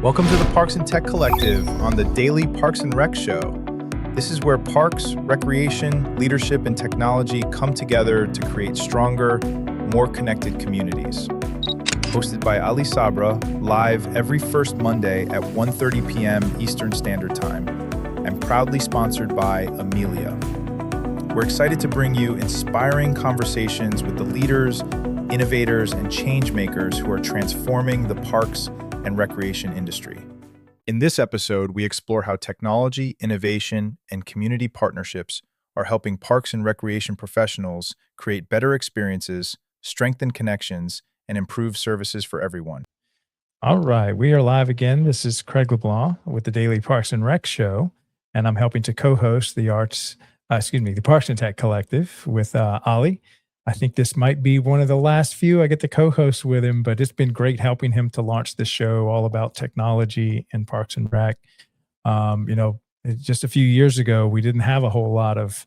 Welcome to the Parks and Tech Collective on the Daily Parks and Rec Show. This is where parks, recreation, leadership, and technology come together to create stronger, more connected communities. Hosted by Ali Sabra, live every first Monday at 1:30 p.m. Eastern Standard Time, and proudly sponsored by Amelia. We're excited to bring you inspiring conversations with the leaders, innovators, and change makers who are transforming the parks and recreation industry. In this episode, we explore how technology, innovation, and community partnerships are helping parks and recreation professionals create better experiences, strengthen connections, and improve services for everyone. All right, we are live again. This is Craig LeBlanc with the Daily Parks and Rec Show, and I'm helping to co-host the Parks and Tech Collective with Ali. I think this might be one of the last few I get to co-host with him, but it's been great helping him to launch this show all about technology and Parks and Rec. Just a few years ago, we didn't have a whole lot of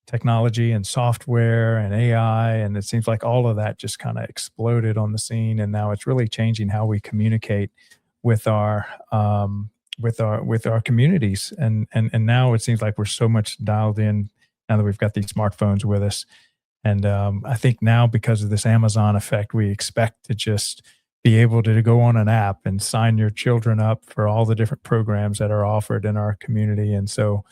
technology and software and AI, and it seems like all of that just kind of exploded on the scene, and now it's really changing how we communicate with our communities. And now it seems like we're so much dialed in now that we've got these smartphones with us. And I think now, because of this Amazon effect, we expect to just be able to go on an app and sign your children up for all the different programs that are offered in our community. And so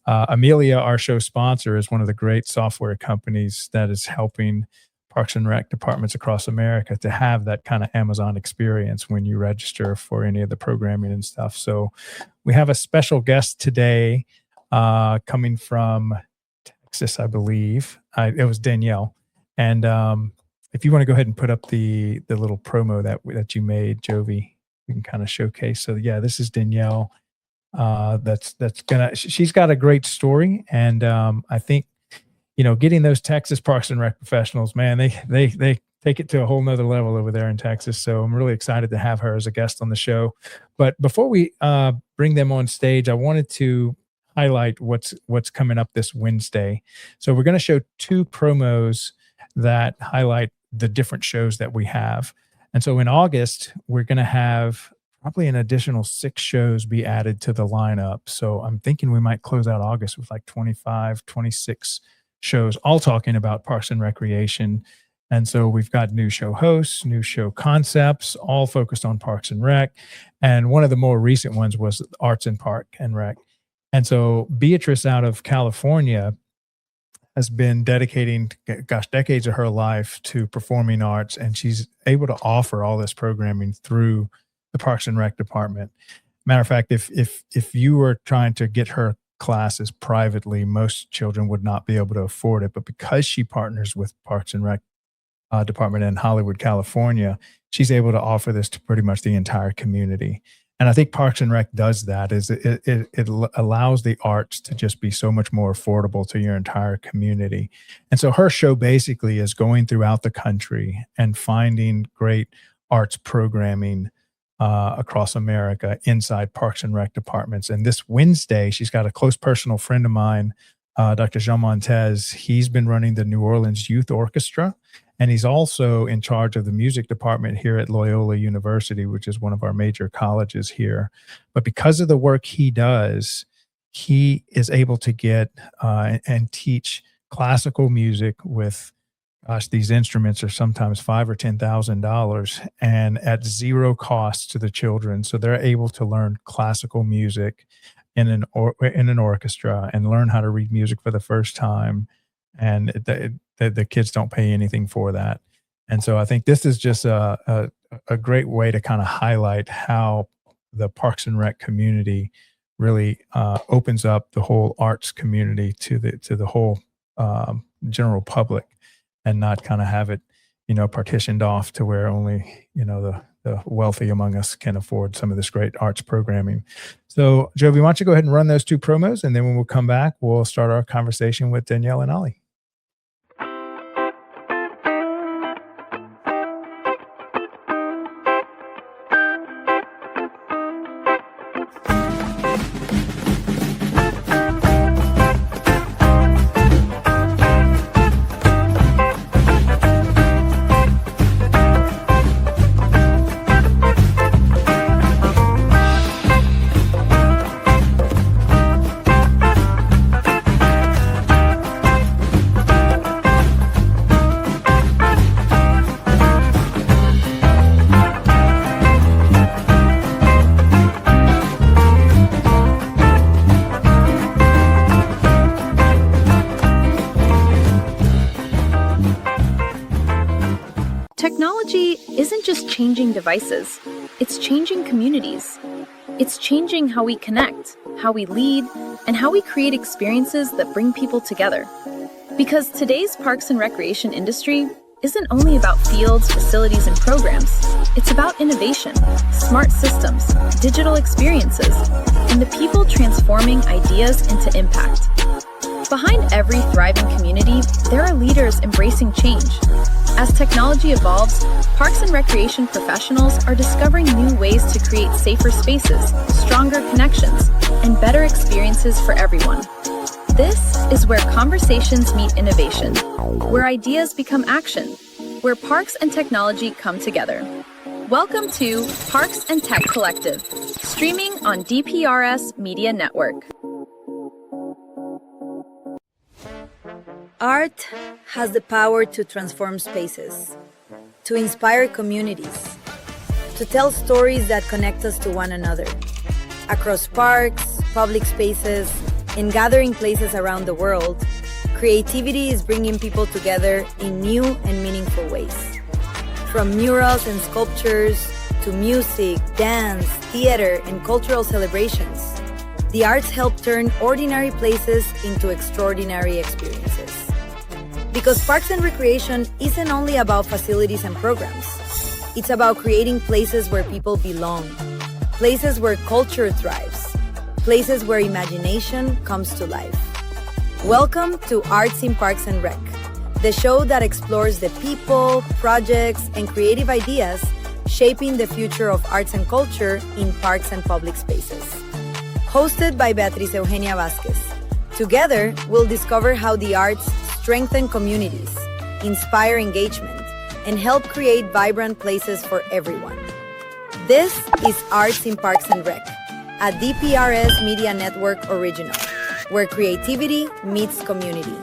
Amelia, our show sponsor, is one of the great software companies that is helping Parks and Rec departments across America to have that kind of Amazon experience when you register for any of the programming and stuff. So we have a special guest today coming from Texas, I believe. It was Danielle. And if you want to go ahead and put up the little promo that you made, Jovi, we can kind of showcase. So yeah, this is Danielle. She's got a great story. And I think, getting those Texas Parks and Rec professionals, man, they take it to a whole nother level over there in Texas. So I'm really excited to have her as a guest on the show. But before we bring them on stage, I wanted to highlight what's coming up this Wednesday. So we're going to show two promos that highlight the different shows that we have. And so in August, we're going to have probably an additional 6 shows be added to the lineup. So I'm thinking we might close out August with like 25, 26 shows, all talking about parks and recreation. And so we've got new show hosts, new show concepts, all focused on parks and rec. And one of the more recent ones was Arts and Park and Rec. And so Beatrice out of California has been dedicating, decades of her life to performing arts, and she's able to offer all this programming through the Parks and Rec department. Matter of fact, if you were trying to get her classes privately, most children would not be able to afford it. But because she partners with Parks and Rec department in Hollywood, California, she's able to offer this to pretty much the entire community. And I think Parks and Rec does that, is it allows the arts to just be so much more affordable to your entire community. And so her show basically is going throughout the country and finding great arts programming across America inside Parks and Rec departments. And this Wednesday, she's got a close personal friend of mine, Dr. Jean Montez. He's been running the New Orleans Youth Orchestra, and he's also in charge of the music department here at Loyola University, which is one of our major colleges here. But because of the work he does, he is able to get and teach classical music with, these instruments are sometimes $5,000 or $10,000, and at zero cost to the children. So they're able to learn classical music in an orchestra and learn how to read music for the first time. And the kids don't pay anything for that. And so I think this is just a great way to kind of highlight how the Parks and Rec community really opens up the whole arts community to the whole general public, and not kind of have it, partitioned off to where only, the wealthy among us can afford some of this great arts programming. So Jovi, why don't you go ahead and run those two promos, and then when we'll come back, we'll start our conversation with Danielle and Ali. technology isn't just changing devices, it's changing communities. It's changing how we connect, how we lead, and how we create experiences that bring people together. Because today's parks and recreation industry isn't only about fields, facilities, and programs. It's about innovation, smart systems, digital experiences, and the people transforming ideas into impact. Behind every thriving community, there are leaders embracing change. As technology evolves, parks and recreation professionals are discovering new ways to create safer spaces, stronger connections, and better experiences for everyone. This is where conversations meet innovation, where ideas become action, where parks and technology come together. Welcome to Parks and Tech Collective, streaming on DPRS Media Network. Art has the power to transform spaces, to inspire communities, to tell stories that connect us to one another. Across parks, public spaces, and gathering places around the world, creativity is bringing people together in new and meaningful ways. From murals and sculptures to music, dance, theater, and cultural celebrations, the arts help turn ordinary places into extraordinary experiences. Because parks and recreation isn't only about facilities and programs. It's about creating places where people belong, places where culture thrives, places where imagination comes to life. Welcome to Arts in Parks and Rec, the show that explores the people, projects, and creative ideas shaping the future of arts and culture in parks and public spaces. Hosted by Beatriz Eugenia Vázquez. Together, we'll discover how the arts strengthen communities, inspire engagement, and help create vibrant places for everyone. This is Arts in Parks and Rec, a DPRS Media Network original, where creativity meets community.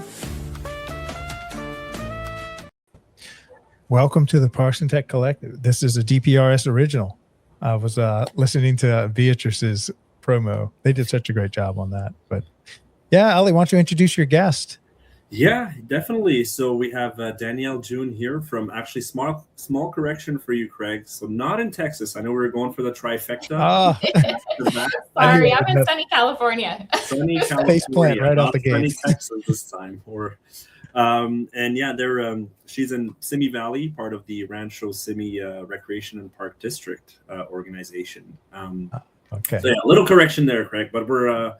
Welcome to the Parks and Tech Collective. This is a DPRS original. I was listening to Beatrice's promo. They did such a great job on that. But yeah, Ali, why don't you introduce your guest? Yeah, definitely. So we have Danielle June here from actually small correction for you, Craig. So not in Texas. I know we were going for the trifecta. Sorry, I'm in sunny California. Sunny Face plant right off the gate. Sunny Texas this time. And yeah, they're she's in Simi Valley, part of the Rancho Simi Recreation and Park District organization. Okay. So yeah, a little correction there, Craig. But we're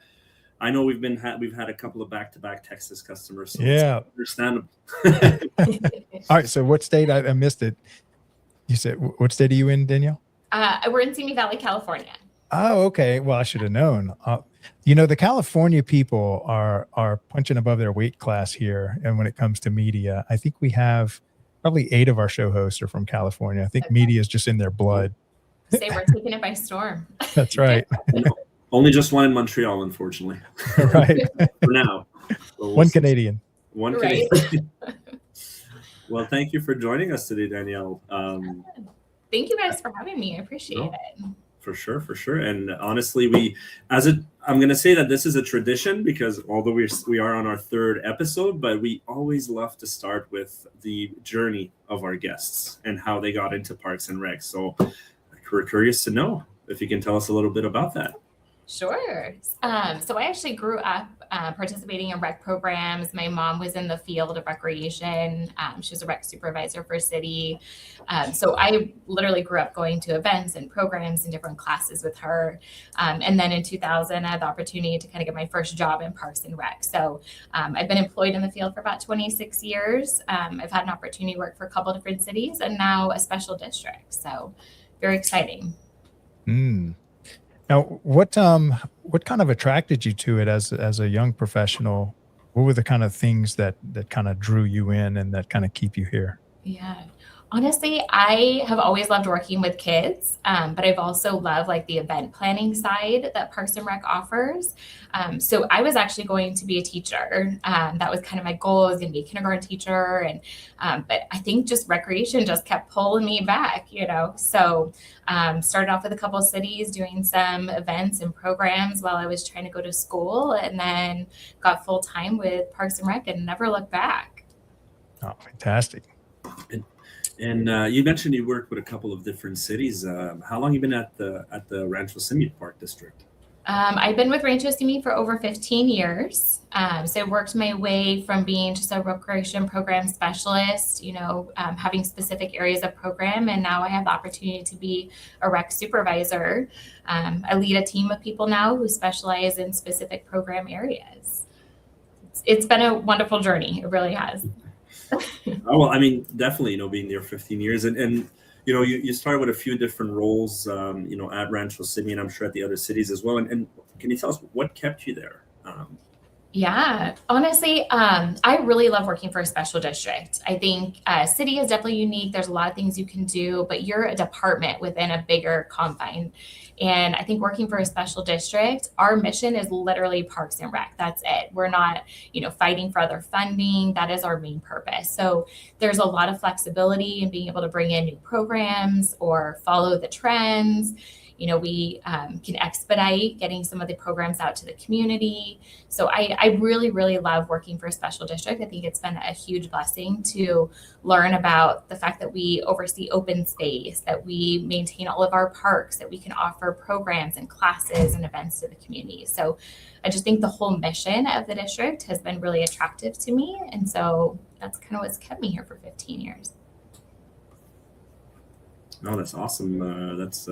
I know we've had a couple of back-to-back Texas customers, so yeah, it's understandable. All right, so what state? I missed it. You said what state are you in, Danielle? We're in Simi Valley, California. Oh, okay. Well, I should have known. The California people are punching above their weight class here, and when it comes to media, I think we have probably 8 of our show hosts are from California. I think media is just in their blood. Say we're taking it by storm. That's right. Only just one in Montreal, unfortunately. Right. For now. One Canadian. One Right. Canadian. Well, thank you for joining us today, Danielle. Thank you guys for having me. I appreciate it. For sure. And honestly, I'm going to say that this is a tradition because although we are on our 3rd episode, but we always love to start with the journey of our guests and how they got into Parks and Rec. So we're curious to know if you can tell us a little bit about that. Sure. So I actually grew up participating in rec programs. My mom was in the field of recreation. She was a rec supervisor for city. So I literally grew up going to events and programs and different classes with her. And then in 2000, I had the opportunity to kind of get my first job in Parks and Rec. So I've been employed in the field for about 26 years. I've had an opportunity to work for a couple different cities and now a special district. So very exciting. Now, what kind of attracted you to it as a young professional? What were the kind of things that kind of drew you in and that kind of keep you here? Yeah. Honestly, I have always loved working with kids, but I've also loved like the event planning side that Parks and Rec offers. So I was actually going to be a teacher. That was kind of my goal. I was going to be a kindergarten teacher. But I think just recreation just kept pulling me back, So started off with a couple of cities doing some events and programs while I was trying to go to school, and then got full time with Parks and Rec and never looked back. Oh, fantastic. And you mentioned you worked with a couple of different cities. How long you been at the Rancho Simi Park District? I've been with Rancho Simi for over 15 years. So I worked my way from being just a recreation program specialist, having specific areas of program. And now I have the opportunity to be a rec supervisor. I lead a team of people now who specialize in specific program areas. It's been a wonderful journey. It really has. Oh, well, I mean, definitely, being there 15 years and you started with a few different roles, at Rancho Simi, and I'm sure at the other cities as well. And can you tell us what kept you there? Yeah, honestly, I really love working for a special district. I think city is definitely unique. There's a lot of things you can do, but you're a department within a bigger confine. And I think working for a special district, our mission is literally Parks and Rec. That's it. We're not, fighting for other funding. That is our main purpose. So there's a lot of flexibility in being able to bring in new programs or follow the trends. We can expedite getting some of the programs out to the community. So I really, really love working for a special district. I think it's been a huge blessing to learn about the fact that we oversee open space, that we maintain all of our parks, that we can offer programs and classes and events to the community. So I just think the whole mission of the district has been really attractive to me. And so that's kind of what's kept me here for 15 years. No, that's awesome. It's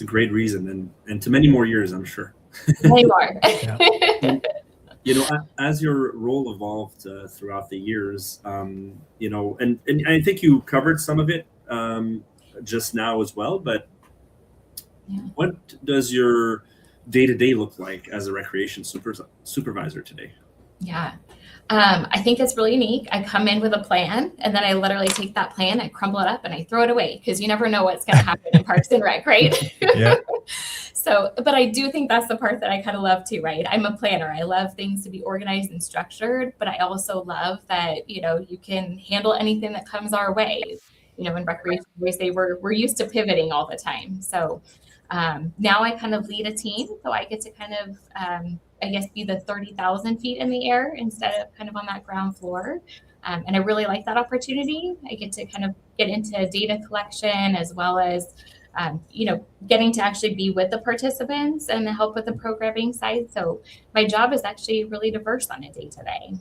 a great reason, and to many more years, I'm sure. They are. As your role evolved throughout the years, and I think you covered some of it just now as well. But what does your day-to-day look like as a recreation supervisor today? Yeah. I think it's really unique. I come in with a plan and then I literally take that plan, I crumble it up and I throw it away because you never know what's going to happen in Parks and Rec, right? Yeah. So, but I do think that's the part that I kind of love too, right? I'm a planner. I love things to be organized and structured, but I also love that, you can handle anything that comes our way. In recreation, we say we're used to pivoting all the time. So now I kind of lead a team. So I get to kind of, be the 30,000 feet in the air instead of kind of on that ground floor. And I really like that opportunity. I get to kind of get into data collection as well as, getting to actually be with the participants and help with the programming side. So my job is actually really diverse on a day to day.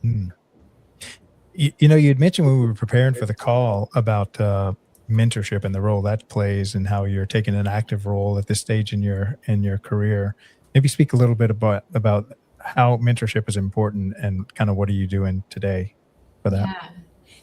You had mentioned when we were preparing for the call about mentorship and the role that plays and how you're taking an active role at this stage in your career. Maybe speak a little bit about how mentorship is important and kind of what are you doing today for that? Yeah,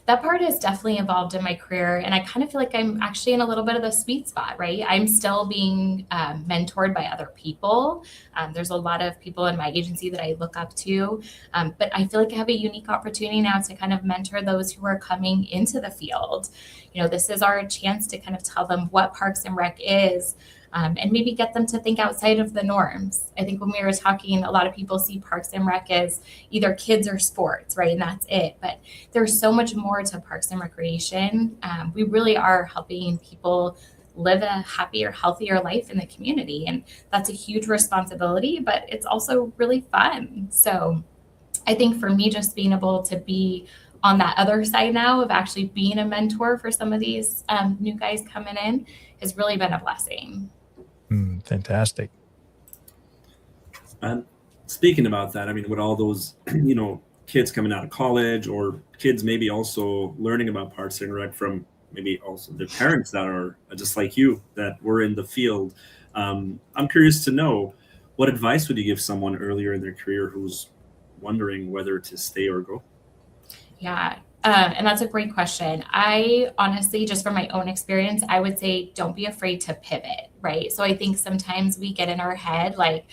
that part has definitely evolved in my career. And I kind of feel like I'm actually in a little bit of the sweet spot, right? I'm still being mentored by other people. There's a lot of people in my agency that I look up to. But I feel like I have a unique opportunity now to kind of mentor those who are coming into the field. This is our chance to kind of tell them what Parks and Rec is. And maybe get them to think outside of the norms. I think when we were talking, a lot of people see Parks and Rec as either kids or sports, right? And that's it. But there's so much more to Parks and Recreation. We really are helping people live a happier, healthier life in the community. And that's a huge responsibility, but it's also really fun. So I think for me, just being able to be on that other side now of actually being a mentor for some of these new guys coming in has really been a blessing. Fantastic. And speaking about that, I mean, with all those, kids coming out of college or kids maybe also learning about Parks and Rec from maybe also their parents that are just like you, that were in the field. I'm curious to know, what advice would you give someone earlier in their career who's wondering whether to stay or go? Yeah. And that's a great question. I honestly, just from my own experience, I would say don't be afraid to pivot, right? So I think sometimes we get in our head, like,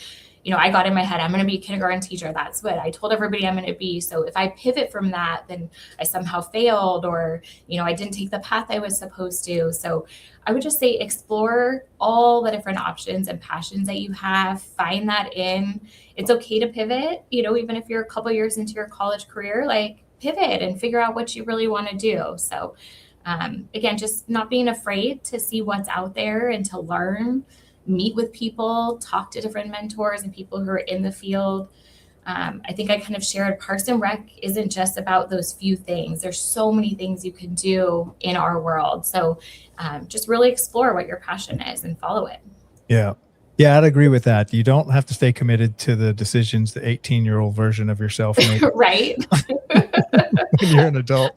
I got in my head, I'm going to be a kindergarten teacher. That's what I told everybody I'm going to be. So if I pivot from that, then I somehow failed or, I didn't take the path I was supposed to. So I would just say explore all the different options and passions that you have. Find that in. It's okay to pivot, even if you're a couple years into your college career, like, pivot and figure out what you really want to do. So again, just not being afraid to see what's out there and to learn, meet with people, talk to different mentors and people who are in the field. I think I kind of shared Parks and Rec isn't just about those few things. There's so many things you can do in our world. So just really explore what your passion is and follow it. Yeah. Yeah, I'd agree with that. You don't have to stay committed to the decisions the 18-year-old version of yourself made Right. when you're an adult.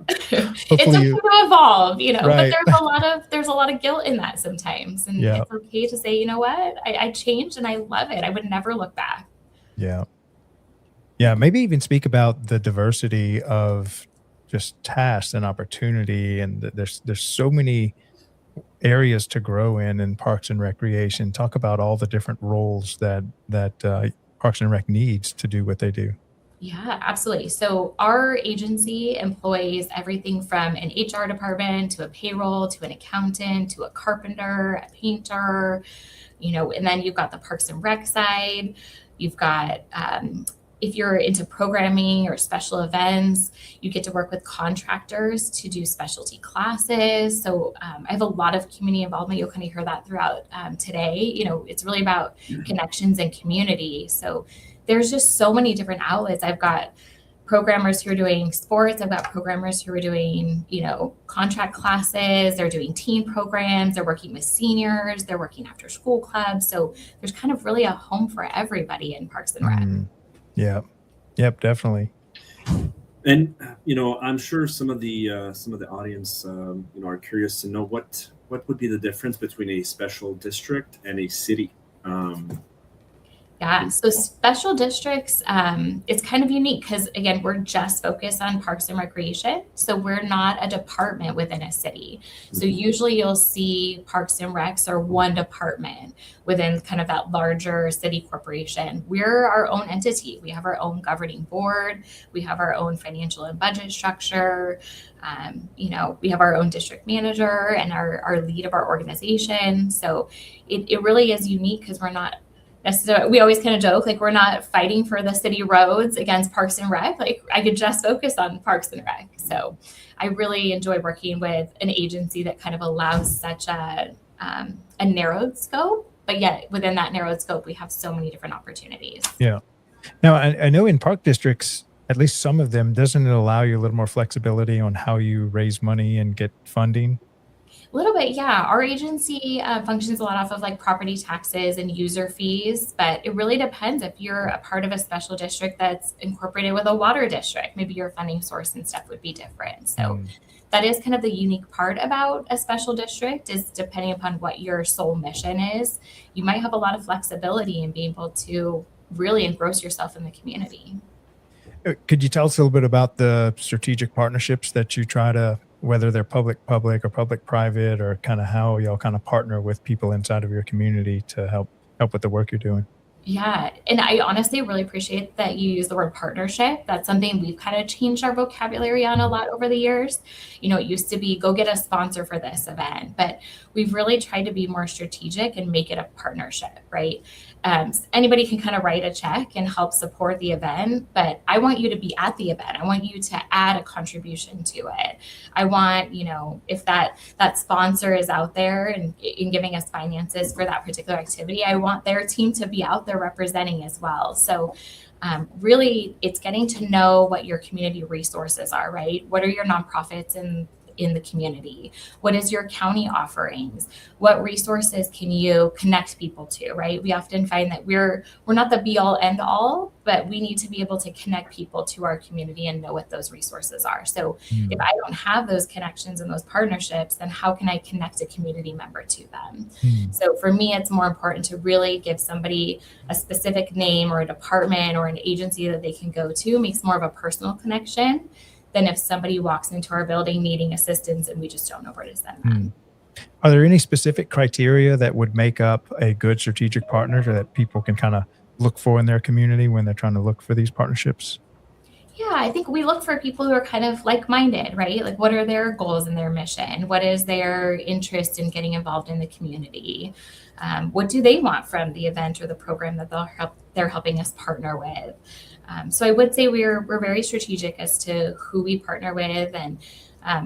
It's Hopefully okay you, to evolve, but right. there's a lot of guilt in that sometimes. And Yeah. it's okay to say, you know what, I changed and I love it. I would never look back. Yeah. Yeah. Maybe even speak about the diversity of just tasks and opportunity. And there's so many areas to grow in Parks and Recreation. Talk about all the different roles that Parks and Rec needs to do what they do. Yeah, absolutely. So our agency employs everything from an HR department to a payroll to an accountant to a carpenter, a painter, and then you've got the Parks and Rec side. You've got, if you're into programming or special events, you get to work with contractors to do specialty classes. So I have a lot of community involvement. You'll kind of hear that throughout today. It's really about connections and community. So there's just so many different outlets. I've got programmers who are doing sports. I've got programmers who are doing, contract classes. They're doing teen programs. They're working with seniors. They're working after school clubs. So there's kind of really a home for everybody in Parks and Rec. Yeah. Yep, definitely. And I'm sure some of the audience are curious to know what would be the difference between a special district and a city. Yeah, so special districts, it's kind of unique because, again, we're just focused on Parks and Recreation. So we're not a department within a city. So usually you'll see Parks and Recs are one department within kind of that larger city corporation. We're our own entity. We have our own governing board. We have our own financial and budget structure. We have our own district manager and our lead of our organization. So it really is unique because we're not necessarily, we always kind of joke, like we're not fighting for the city roads against Parks and Rec. Like I could just focus on Parks and Rec. So I really enjoy working with an agency that kind of allows such a narrowed scope, but yet within that narrowed scope, we have so many different opportunities. Yeah. Now I know in park districts, at least some of them, doesn't it allow you a little more flexibility on how you raise money and get funding? A little bit, yeah. Our agency functions a lot off of like property taxes and user fees, but it really depends if you're a part of a special district that's incorporated with a water district. Maybe your funding source and stuff would be different. So that is kind of the unique part about a special district is depending upon what your sole mission is, you might have a lot of flexibility in being able to really engross yourself in the community. Could you tell us a little bit about the strategic partnerships that you try to, whether they're public or public-private, or kind of how y'all kind of partner with people inside of your community to help with the work you're doing? Yeah. And I honestly really appreciate that you use the word partnership. That's something we've kind of changed our vocabulary on a lot over the years. It used to be go get a sponsor for this event, but we've really tried to be more strategic and make it a partnership, right? Anybody can kind of write a check and help support the event, but I want you to be at the event. I want you to add a contribution to it. I want, if that sponsor is out there and in giving us finances for that particular activity, I want their team to be out there representing as well. So really it's getting to know what your community resources are, right? What are your nonprofits in the community? What is your county offerings? What resources can you connect people to, right? We often find that we're not the be all end all, but we need to be able to connect people to our community and know what those resources are. So if I don't have those connections and those partnerships, then how can I connect a community member to them? So for me, it's more important to really give somebody a specific name or a department or an agency that they can go to. It makes more of a personal connection than if somebody walks into our building needing assistance and we just don't know where to send them. Are there any specific criteria that would make up a good strategic partner that people can kind of look for in their community when they're trying to look for these partnerships? Yeah, I think we look for people who are kind of like-minded, right? Like what are their goals and their mission? What is their interest in getting involved in the community? What do they want from the event or the program that they're helping us partner with? So I would say we're very strategic as to who we partner with, and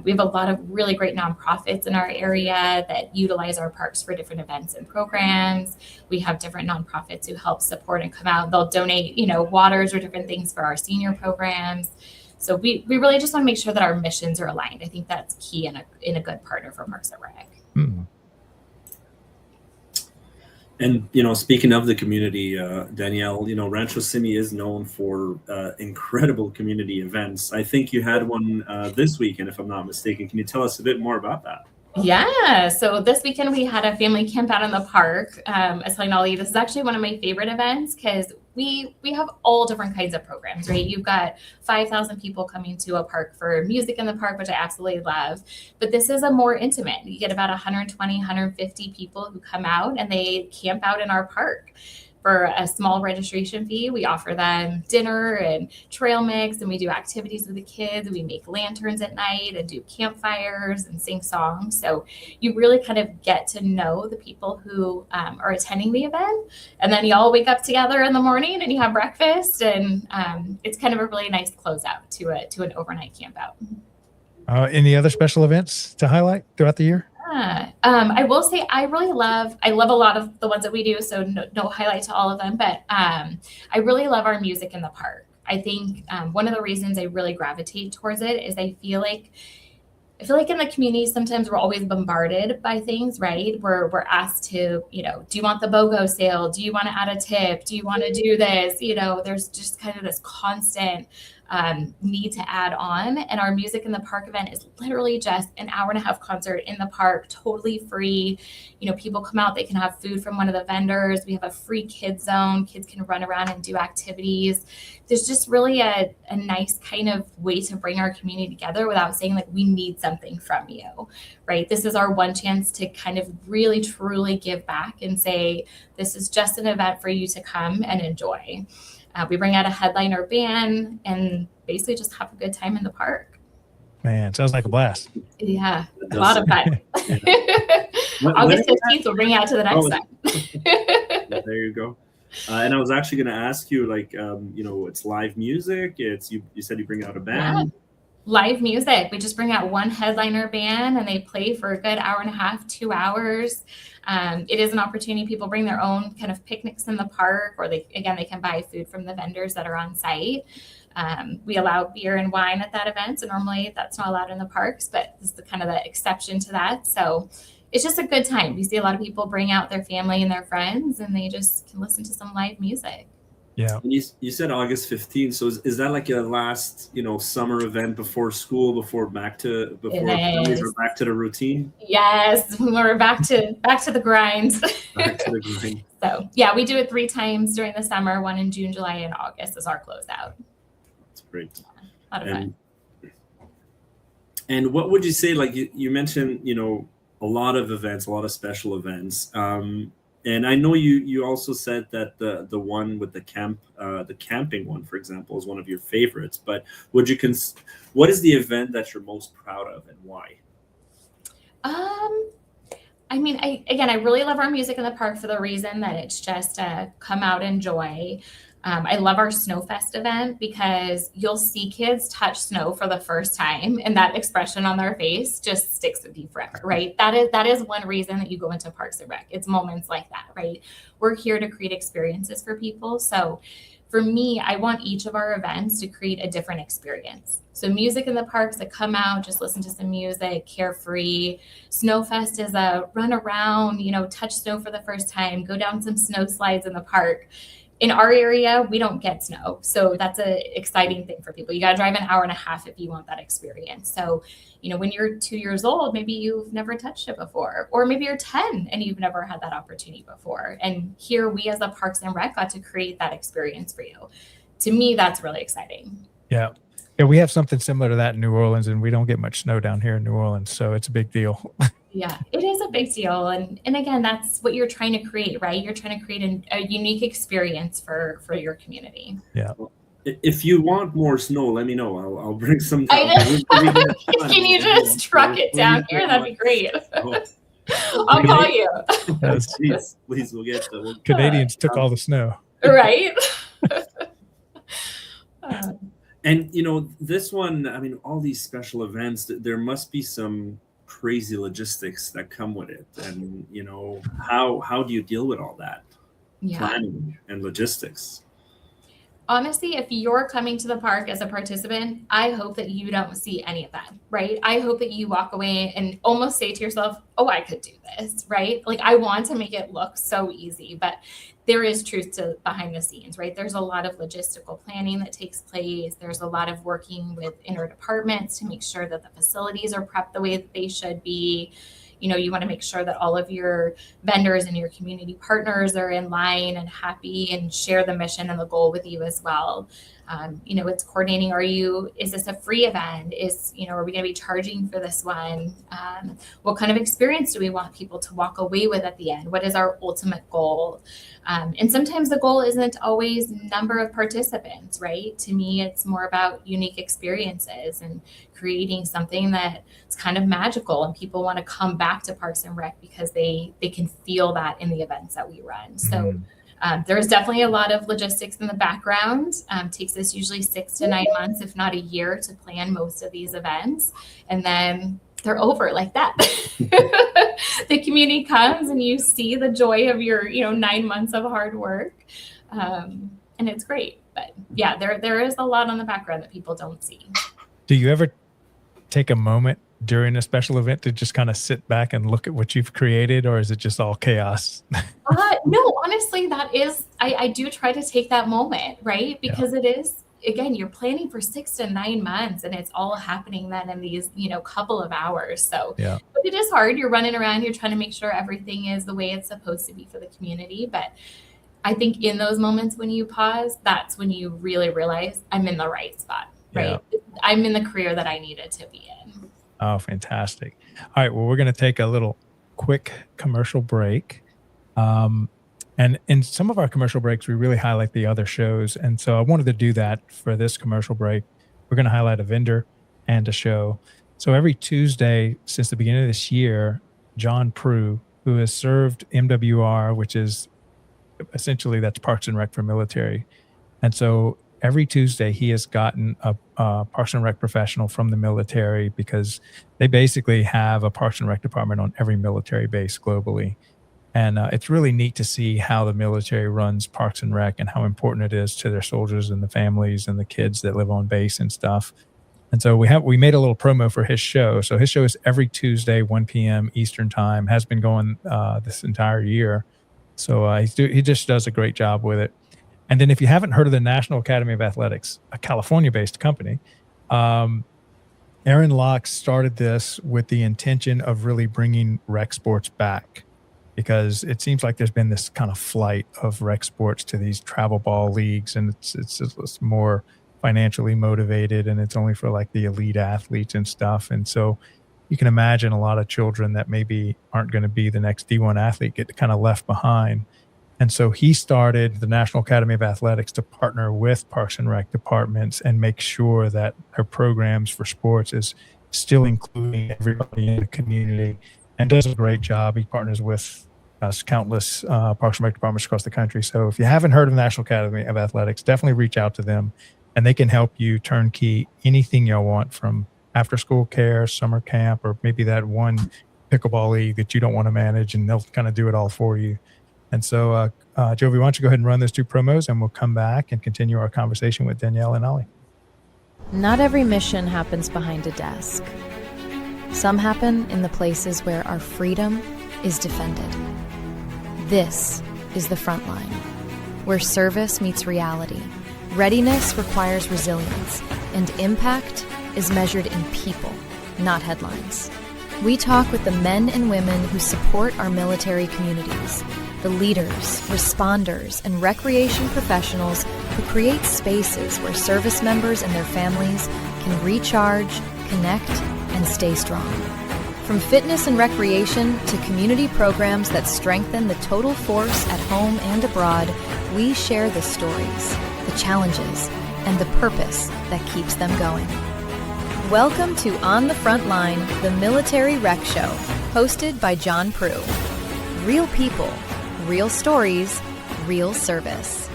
We have a lot of really great nonprofits in our area that utilize our parks for different events and programs. We have different nonprofits who help support and come out. They'll donate, waters or different things for our senior programs. So we really just want to make sure that our missions are aligned. I think that's key in a good partner for Parks and Rec. Mm. And speaking of the community, Danielle, Rancho Simi is known for incredible community events. I think you had one this weekend, if I'm not mistaken. Can you tell us a bit more about that? Yeah, so this weekend we had a family camp out in the park. I was telling Ollie, this is actually one of my favorite events because we have all different kinds of programs, right? You've got 5,000 people coming to a park for music in the park, which I absolutely love. But this is a more intimate. You get about 120, 150 people who come out and they camp out in our park. For a small registration fee, we offer them dinner and trail mix, and we do activities with the kids. We make lanterns at night and do campfires and sing songs. So you really kind of get to know the people who are attending the event. And then you all wake up together in the morning and you have breakfast. And it's kind of a really nice closeout to an overnight camp out. Any other special events to highlight throughout the year? I will say I love a lot of the ones that we do, so no highlight to all of them, but I really love our music in the park. I think one of the reasons I really gravitate towards it is I feel like in the community, sometimes we're always bombarded by things, right? We're asked to, do you want the BOGO sale? Do you want to add a tip? Do you want to do this? There's just kind of this constant need to add on. And our Music in the Park event is literally just an hour-and-a-half concert in the park, totally free. People come out, they can have food from one of the vendors. We have a free kids zone. Kids can run around and do activities. There's just really a nice kind of way to bring our community together without saying like, we need something from you, right? This is our one chance to kind of really, truly give back and say, this is just an event for you to come and enjoy. We bring out a headliner band and basically just have a good time in the park. Man, sounds like a blast. Yeah, a lot of fun. August 15th, we'll bring you out to the next one. There you go. And I was actually going to ask you, it's live music. You said you bring out a band. Yeah. Live music. We just bring out one headliner band and they play for a good hour and a half, 2 hours. It is an opportunity. People bring their own kind of picnics in the park, or they can buy food from the vendors that are on site. We allow beer and wine at that event. So normally that's not allowed in the parks, but this is kind of the exception to that. So it's just a good time. You see a lot of people bring out their family and their friends and they just can listen to some live music. Yeah. And you said August 15th. So is that like a last, summer event before school, before families are back to the routine? Yes, we're back to the grind. Back to the grind. So yeah, we do it 3 times during the summer, one in June, July, and August is our closeout. That's great. A lot of fun. And what would you say, like you mentioned, a lot of events, a lot of special events. And I know you also said that the one with the camping one, for example, is one of your favorites. But what is the event that you're most proud of and why? I really love our Music in the Park for the reason that it's just come out, enjoy. I love our Snowfest event because you'll see kids touch snow for the first time and that expression on their face just sticks with you forever, right? That is one reason that you go into Parks and Rec. It's moments like that, right? We're here to create experiences for people. So for me, I want each of our events to create a different experience. So Music in the Parks, that come out, just listen to some music, carefree. Snowfest is a run around, touch snow for the first time, go down some snow slides in the park. In our area, we don't get snow. So that's an exciting thing for people. You got to drive an hour and a half if you want that experience. So, when you're 2 years old, maybe you've never touched it before, or maybe you're 10 and you've never had that opportunity before. And here we as a Parks and Rec got to create that experience for you. To me, that's really exciting. Yeah. Yeah, we have something similar to that in New Orleans, and we don't get much snow down here in New Orleans, so it's a big deal. Yeah, it is a big deal. And again, that's what you're trying to create, right? You're trying to create a unique experience for your community. Yeah. If you want more snow, let me know. I'll bring some down. Can you just truck it down here? That'd be great. I'll call you. Please, we'll get the Canadians took all the snow. Right? And this one, I mean, all these special events, there must be some crazy logistics that come with it. And how do you deal with all that Yeah. planning and logistics? Honestly, if you're coming to the park as a participant, I hope that you don't see any of that, right? I hope that you walk away and almost say to yourself, oh, I could do this, right? Like, I want to make it look so easy, but there is truth to behind the scenes, right? There's a lot of logistical planning that takes place. There's a lot of working with inner departments to make sure that the facilities are prepped the way that they should be. You want to make sure that all of your vendors and your community partners are in line and happy and share the mission and the goal with you as well. It's coordinating. Is this a free event? Are we going to be charging for this one? What kind of experience do we want people to walk away with at the end? What is our ultimate goal? And sometimes the goal isn't always number of participants, right? To me, it's more about unique experiences and creating something that's kind of magical, and people want to come back to Parks and Rec because they can feel that in the events that we run. So there's definitely a lot of logistics in the background. Takes us usually 6 to 9 months, if not a year, to plan most of these events. And then they're over like that. The community comes and you see the joy of your 9 months of hard work. And it's great. But yeah, there is a lot on the background that people don't see. Do you ever take a moment during a special event to just kind of sit back and look at what you've created, or is it just all chaos? No, honestly, I do try to take that moment, right? Because it is, again, you're planning for 6 to 9 months and it's all happening then in these, couple of hours. So but it is hard. You're running around, you're trying to make sure everything is the way it's supposed to be for the community. But I think in those moments when you pause, that's when you really realize I'm in the right spot, right? Yeah. I'm in the career that I needed to be in. Oh, fantastic. All right. Well, we're going to take a little quick commercial break. And in some of our commercial breaks, we really highlight the other shows. And so I wanted to do that for this commercial break. We're going to highlight a vendor and a show. So every Tuesday since the beginning of this year, John Prue, who has served MWR, which is essentially that's Parks and Rec for military. And so every Tuesday he has gotten a Parks and Rec professional from the military, because they basically have a Parks and Rec department on every military base globally. And it's really neat to see how the military runs Parks and Rec and how important it is to their soldiers and the families and the kids that live on base and stuff. And so we made a little promo for his show. So his show is every Tuesday, 1 p.m. Eastern time, has been going this entire year. So he just does a great job with it. And then if you haven't heard of the National Academy of Athletics, a California-based company, Aaron Locke started this with the intention of really bringing rec sports back, because it seems like there's been this kind of flight of rec sports to these travel ball leagues, and it's more financially motivated, and it's only for like the elite athletes and stuff. And so you can imagine a lot of children that maybe aren't going to be the next D1 athlete get kind of left behind. And so he started the National Academy of Athletics to partner with Parks and Rec departments and make sure that their programs for sports is still including everybody in the community, and does a great job. He partners with countless Parks and Rec departments across the country. So if you haven't heard of the National Academy of Athletics, definitely reach out to them, and they can help you turnkey anything y'all want, from after school care, summer camp, or maybe that one pickleball league that you don't want to manage, and they'll kind of do it all for you. And so, Jovi, why don't you go ahead and run those 2 promos, and we'll come back and continue our conversation with Danielle and Ollie. Not every mission happens behind a desk. Some happen in the places where our freedom is defended. This is the front line, where service meets reality. Readiness requires resilience, and impact is measured in people, not headlines. We talk with the men and women who support our military communities, the leaders, responders, and recreation professionals who create spaces where service members and their families can recharge, connect, and stay strong. From fitness and recreation to community programs that strengthen the total force at home and abroad, we share the stories, the challenges, and the purpose that keeps them going. Welcome to On the Front Line, the Military Rec Show, hosted by John Prue. Real people, real stories, real service.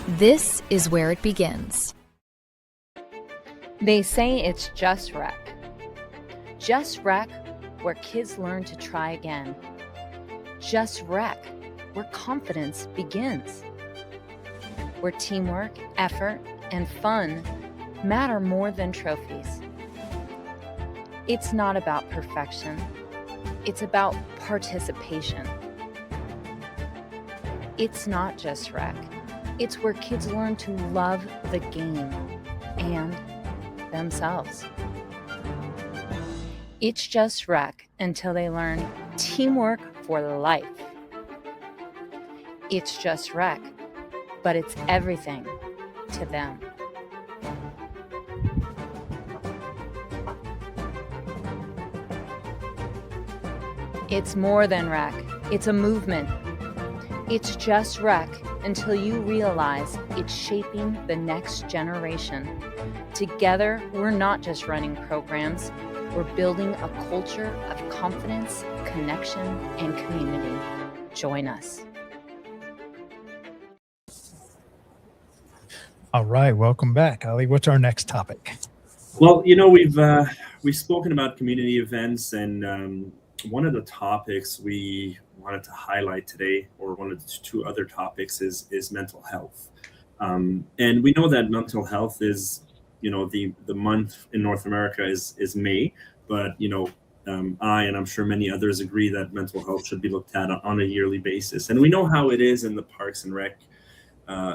This is where it begins. They say it's just rec. Just rec, where kids learn to try again. Just rec, where confidence begins. Where teamwork, effort, and fun matter more than trophies. It's not about perfection. It's about participation. It's not just rec. It's where kids learn to love the game and themselves. It's just rec until they learn teamwork for life. It's just rec, but it's everything to them. It's more than rec. It's a movement. It's just rec until you realize it's shaping the next generation. Together, we're not just running programs, we're building a culture of confidence, connection, and community. Join us. All right, welcome back, Ali. What's our next topic? Well, we've spoken about community events, and one of the topics we wanted to highlight today, or one of the two other topics, is mental health. And we know that mental health is, the month in North America is May, but I, and I'm sure many others, agree that mental health should be looked at on a yearly basis. And we know how it is in the Parks and Rec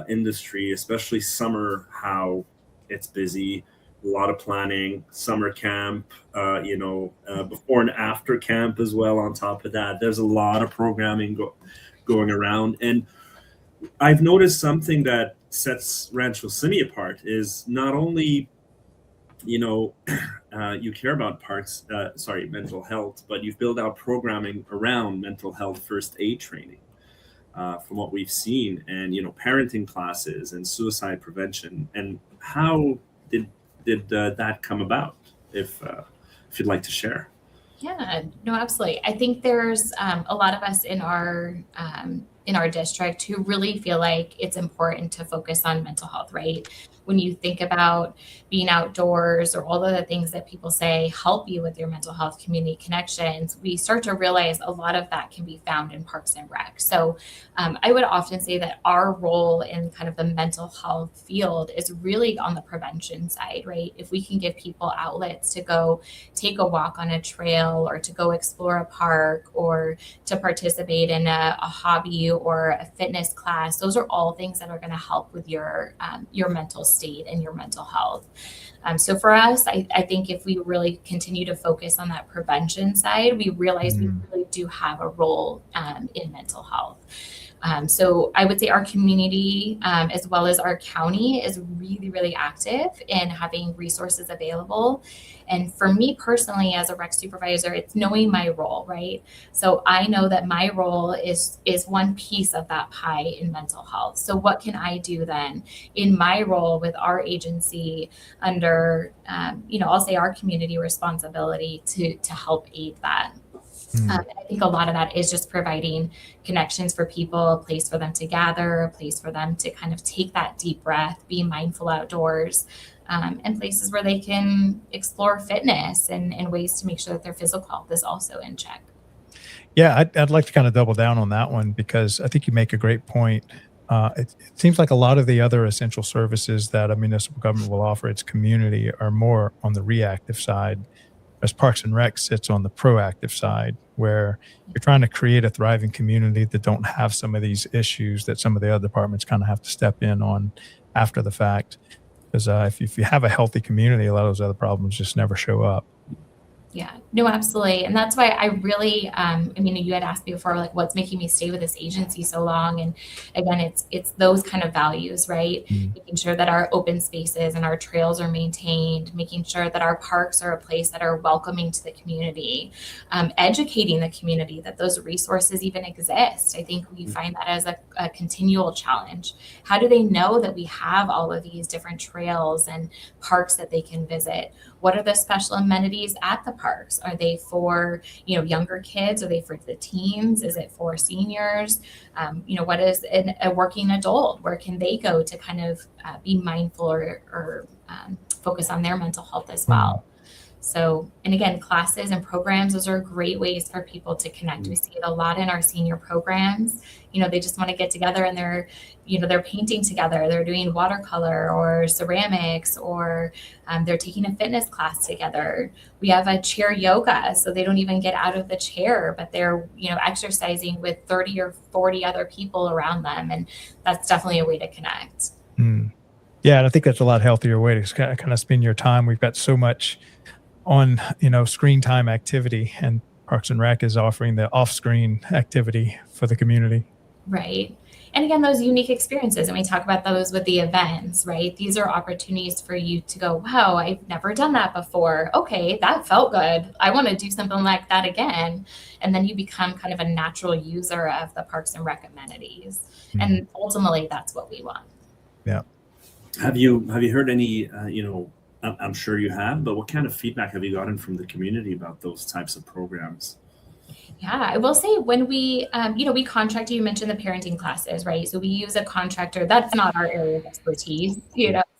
industry, especially summer, how it's busy, a lot of planning, summer camp, before and after camp as well. On top of that, there's a lot of programming going around. And I've noticed something that sets Rancho City apart is not only, you care about mental health, but you've built out programming around mental health first aid training. From what we've seen, and parenting classes and suicide prevention. And how did that come about? If you'd like to share. Yeah, no, absolutely. I think there's a lot of us in our district who really feel like it's important to focus on mental health, right? When you think about being outdoors or all of the things that people say help you with your mental health community connections, we start to realize a lot of that can be found in Parks and Rec. So I would often say that our role in kind of the mental health field is really on the prevention side, right? If we can give people outlets to go take a walk on a trail, or to go explore a park, or to participate in a hobby or a fitness class, those are all things that are going to help with your mental state and your mental health. So for us, I think if we really continue to focus on that prevention side, we realize we really do have a role in mental health. So I would say our community, as well as our county, is really, really active in having resources available. And for me personally, as a rec supervisor, it's knowing my role, right? So I know that my role is one piece of that pie in mental health. So what can I do then in my role with our agency under, I'll say our community responsibility to help aid that? I think a lot of that is just providing connections for people, a place for them to gather, a place for them to kind of take that deep breath, be mindful outdoors, and places where they can explore fitness and ways to make sure that their physical health is also in check. Yeah, I'd like to kind of double down on that one, because I think you make a great point. It seems like a lot of the other essential services that a municipal government will offer its community are more on the reactive side, as Parks and Rec sits on the proactive side, where you're trying to create a thriving community that don't have some of these issues that some of the other departments kind of have to step in on after the fact. Because if you have a healthy community, a lot of those other problems just never show up. Yeah, no, absolutely. And that's why I really, you had asked me before, like, what's making me stay with this agency so long? And again, it's those kind of values, right? Making sure that our open spaces and our trails are maintained, making sure that our parks are a place that are welcoming to the community, educating the community that those resources even exist. I think we find that as a continual challenge. How do they know that we have all of these different trails and parks that they can visit? What are the special amenities at the parks? Are they for, younger kids? Are they for the teens? Is it for seniors? What is a working adult? Where can they go to kind of be mindful or focus on their mental health as well. So, and again, classes and programs, those are great ways for people to connect. We see it a lot in our senior programs. They just want to get together and they're painting together. They're doing watercolor or ceramics, or they're taking a fitness class together. We have a chair yoga, so they don't even get out of the chair, but they're, exercising with 30 or 40 other people around them. And that's definitely a way to connect. Yeah. And I think that's a lot healthier way to kind of spend your time. We've got so much on, screen time activity, and Parks and Rec is offering the off-screen activity for the community. Right. And again, those unique experiences, and we talk about those with the events, right? These are opportunities for you to go, wow, I've never done that before. Okay, that felt good. I want to do something like that again. And then you become kind of a natural user of the Parks and Rec amenities. And ultimately, that's what we want. Yeah. Have you heard any, I'm sure you have, but what kind of feedback have you gotten from the community about those types of programs? Yeah, I will say when we, we contract, you mentioned the parenting classes, right? So we use a contractor. That's not our area of expertise,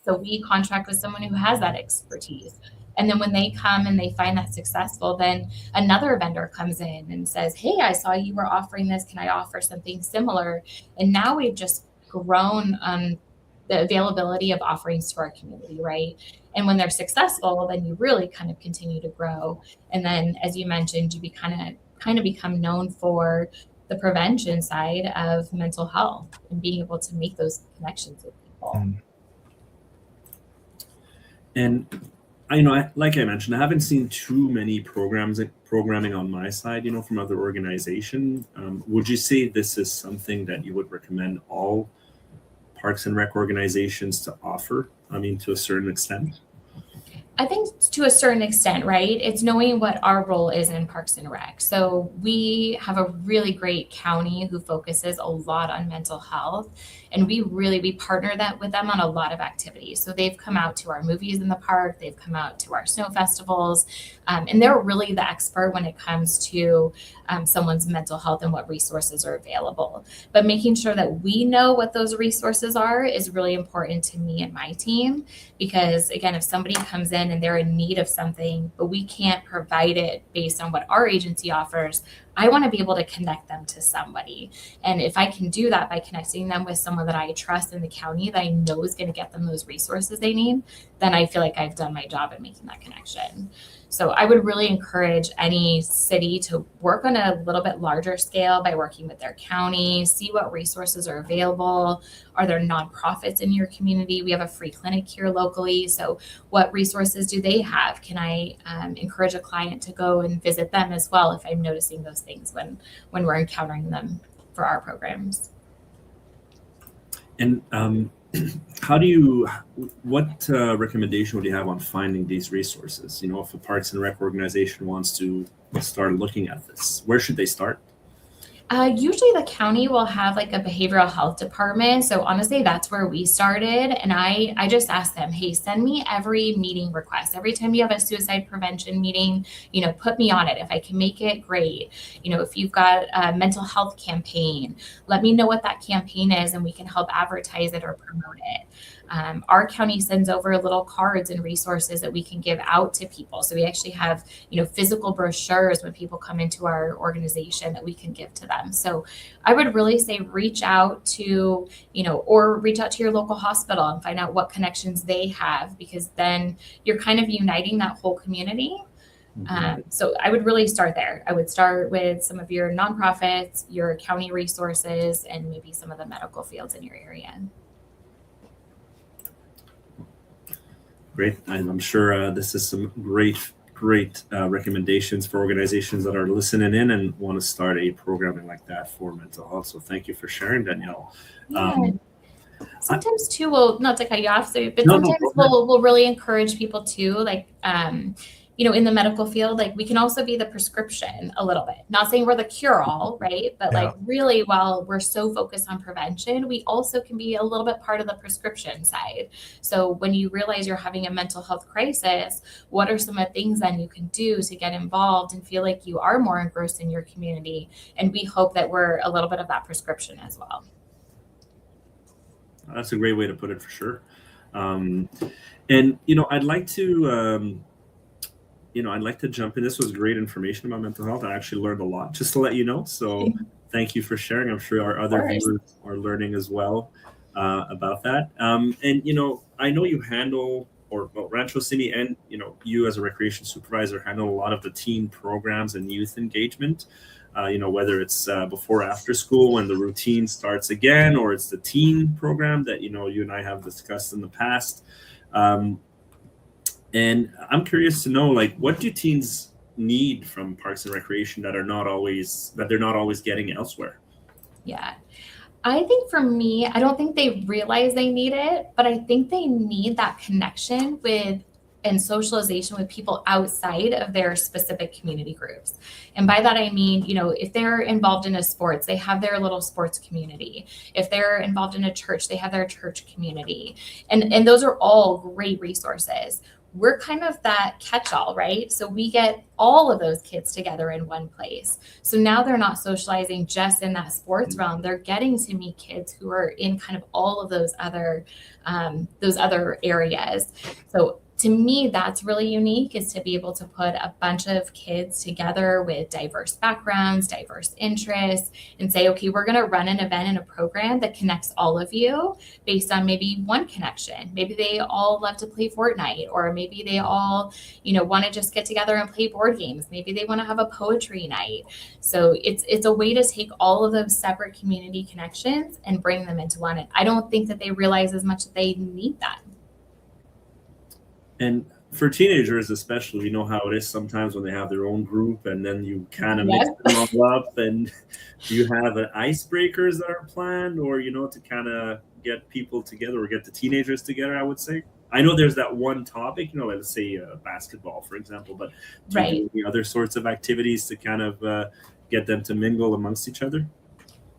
so we contract with someone who has that expertise. And then when they come and they find that successful, then another vendor comes in and says, hey, I saw you were offering this. Can I offer something similar? And now we've just grown the availability of offerings to our community, right? And when they're successful, then you really kind of continue to grow. And then, as you mentioned, you kind of become known for the prevention side of mental health and being able to make those connections with people. And like I mentioned, I haven't seen too many programming on my side, from other organizations. Would you say this is something that you would recommend all Parks and Rec organizations to offer? To a certain extent? I think to a certain extent, right? It's knowing what our role is in Parks and Rec. So we have a really great county who focuses a lot on mental health, and we partner with them on a lot of activities. So they've come out to our movies in the park, they've come out to our snow festivals, and they're really the expert when it comes to someone's mental health and what resources are available. But making sure that we know what those resources are is really important to me and my team, because again, if somebody comes in and they're in need of something, but we can't provide it based on what our agency offers, I want to be able to connect them to somebody. And if I can do that by connecting them with someone that I trust in the county that I know is going to get them those resources they need, then I feel like I've done my job at making that connection. So I would really encourage any city to work on a little bit larger scale by working with their county, see what resources are available. Are there nonprofits in your community? We have a free clinic here locally. So what resources do they have? Can I encourage a client to go and visit them as well if I'm noticing those things when we're encountering them for our programs? And what recommendation would you have on finding these resources? If a Parks and Rec organization wants to start looking at this, where should they start? Usually the county will have like a behavioral health department. So honestly, that's where we started. And I just asked them, hey, send me every meeting request. Every time you have a suicide prevention meeting, put me on it. If I can make it, great. If you've got a mental health campaign, let me know what that campaign is and we can help advertise it or promote it. Our county sends over little cards and resources that we can give out to people. So we actually have, physical brochures when people come into our organization that we can give to them. So I would really say reach out to, or reach out to your local hospital and find out what connections they have, because then you're kind of uniting that whole community. So I would really start there. I would start with some of your nonprofits, your county resources, and maybe some of the medical fields in your area. Great. I'm sure this is some great recommendations for organizations that are listening in and want to start a programming like that for mental health. So thank you for sharing, Danielle. Yeah. Sometimes too, we'll not to cut you off, we'll really encourage people too, like, in the medical field, like we can also be the prescription a little bit. Not saying we're the cure-all, right? But like really, while we're so focused on prevention, we also can be a little bit part of the prescription side. So when you realize you're having a mental health crisis, what are some of the things then you can do to get involved and feel like you are more engrossed in your community? And we hope that we're a little bit of that prescription as well. That's a great way to put it, for sure. Um, and I'd like to I'd like to jump in. This was great information about mental health. I actually learned a lot, just to let you know. So thank you for sharing. I'm sure our other viewers are learning as well about that. And I know you handle, or well, Rancho City, and you as a recreation supervisor handle a lot of the teen programs and youth engagement. Whether it's before after school when the routine starts again, or it's the teen program that you and I have discussed in the past. And I'm curious to know, like, what do teens need from Parks and Recreation that they're not always getting elsewhere? Yeah. I think for me, I don't think they realize they need it, but I think they need that connection with and socialization with people outside of their specific community groups. And by that, I mean, if they're involved in a sports, they have their little sports community. If they're involved in a church, they have their church community. And those are all great resources. We're kind of that catch-all, right? So we get all of those kids together in one place. So now they're not socializing just in that sports realm. They're getting to meet kids who are in kind of all of those other areas. So to me, that's really unique, is to be able to put a bunch of kids together with diverse backgrounds, diverse interests, and say, okay, we're going to run an event and a program that connects all of you based on maybe one connection. Maybe they all love to play Fortnite, or maybe they all, want to just get together and play board games. Maybe they want to have a poetry night. So it's a way to take all of those separate community connections and bring them into one. And I don't think that they realize as much that they need that. And for teenagers especially, we know how it is sometimes when they have their own group, and then you kind of mix them all up. And do you have icebreakers that are planned, or to kind of get people together, or get the teenagers together? I would say, I know there's that one topic, let's say basketball, for example, but do you do any other sorts of activities to kind of get them to mingle amongst each other?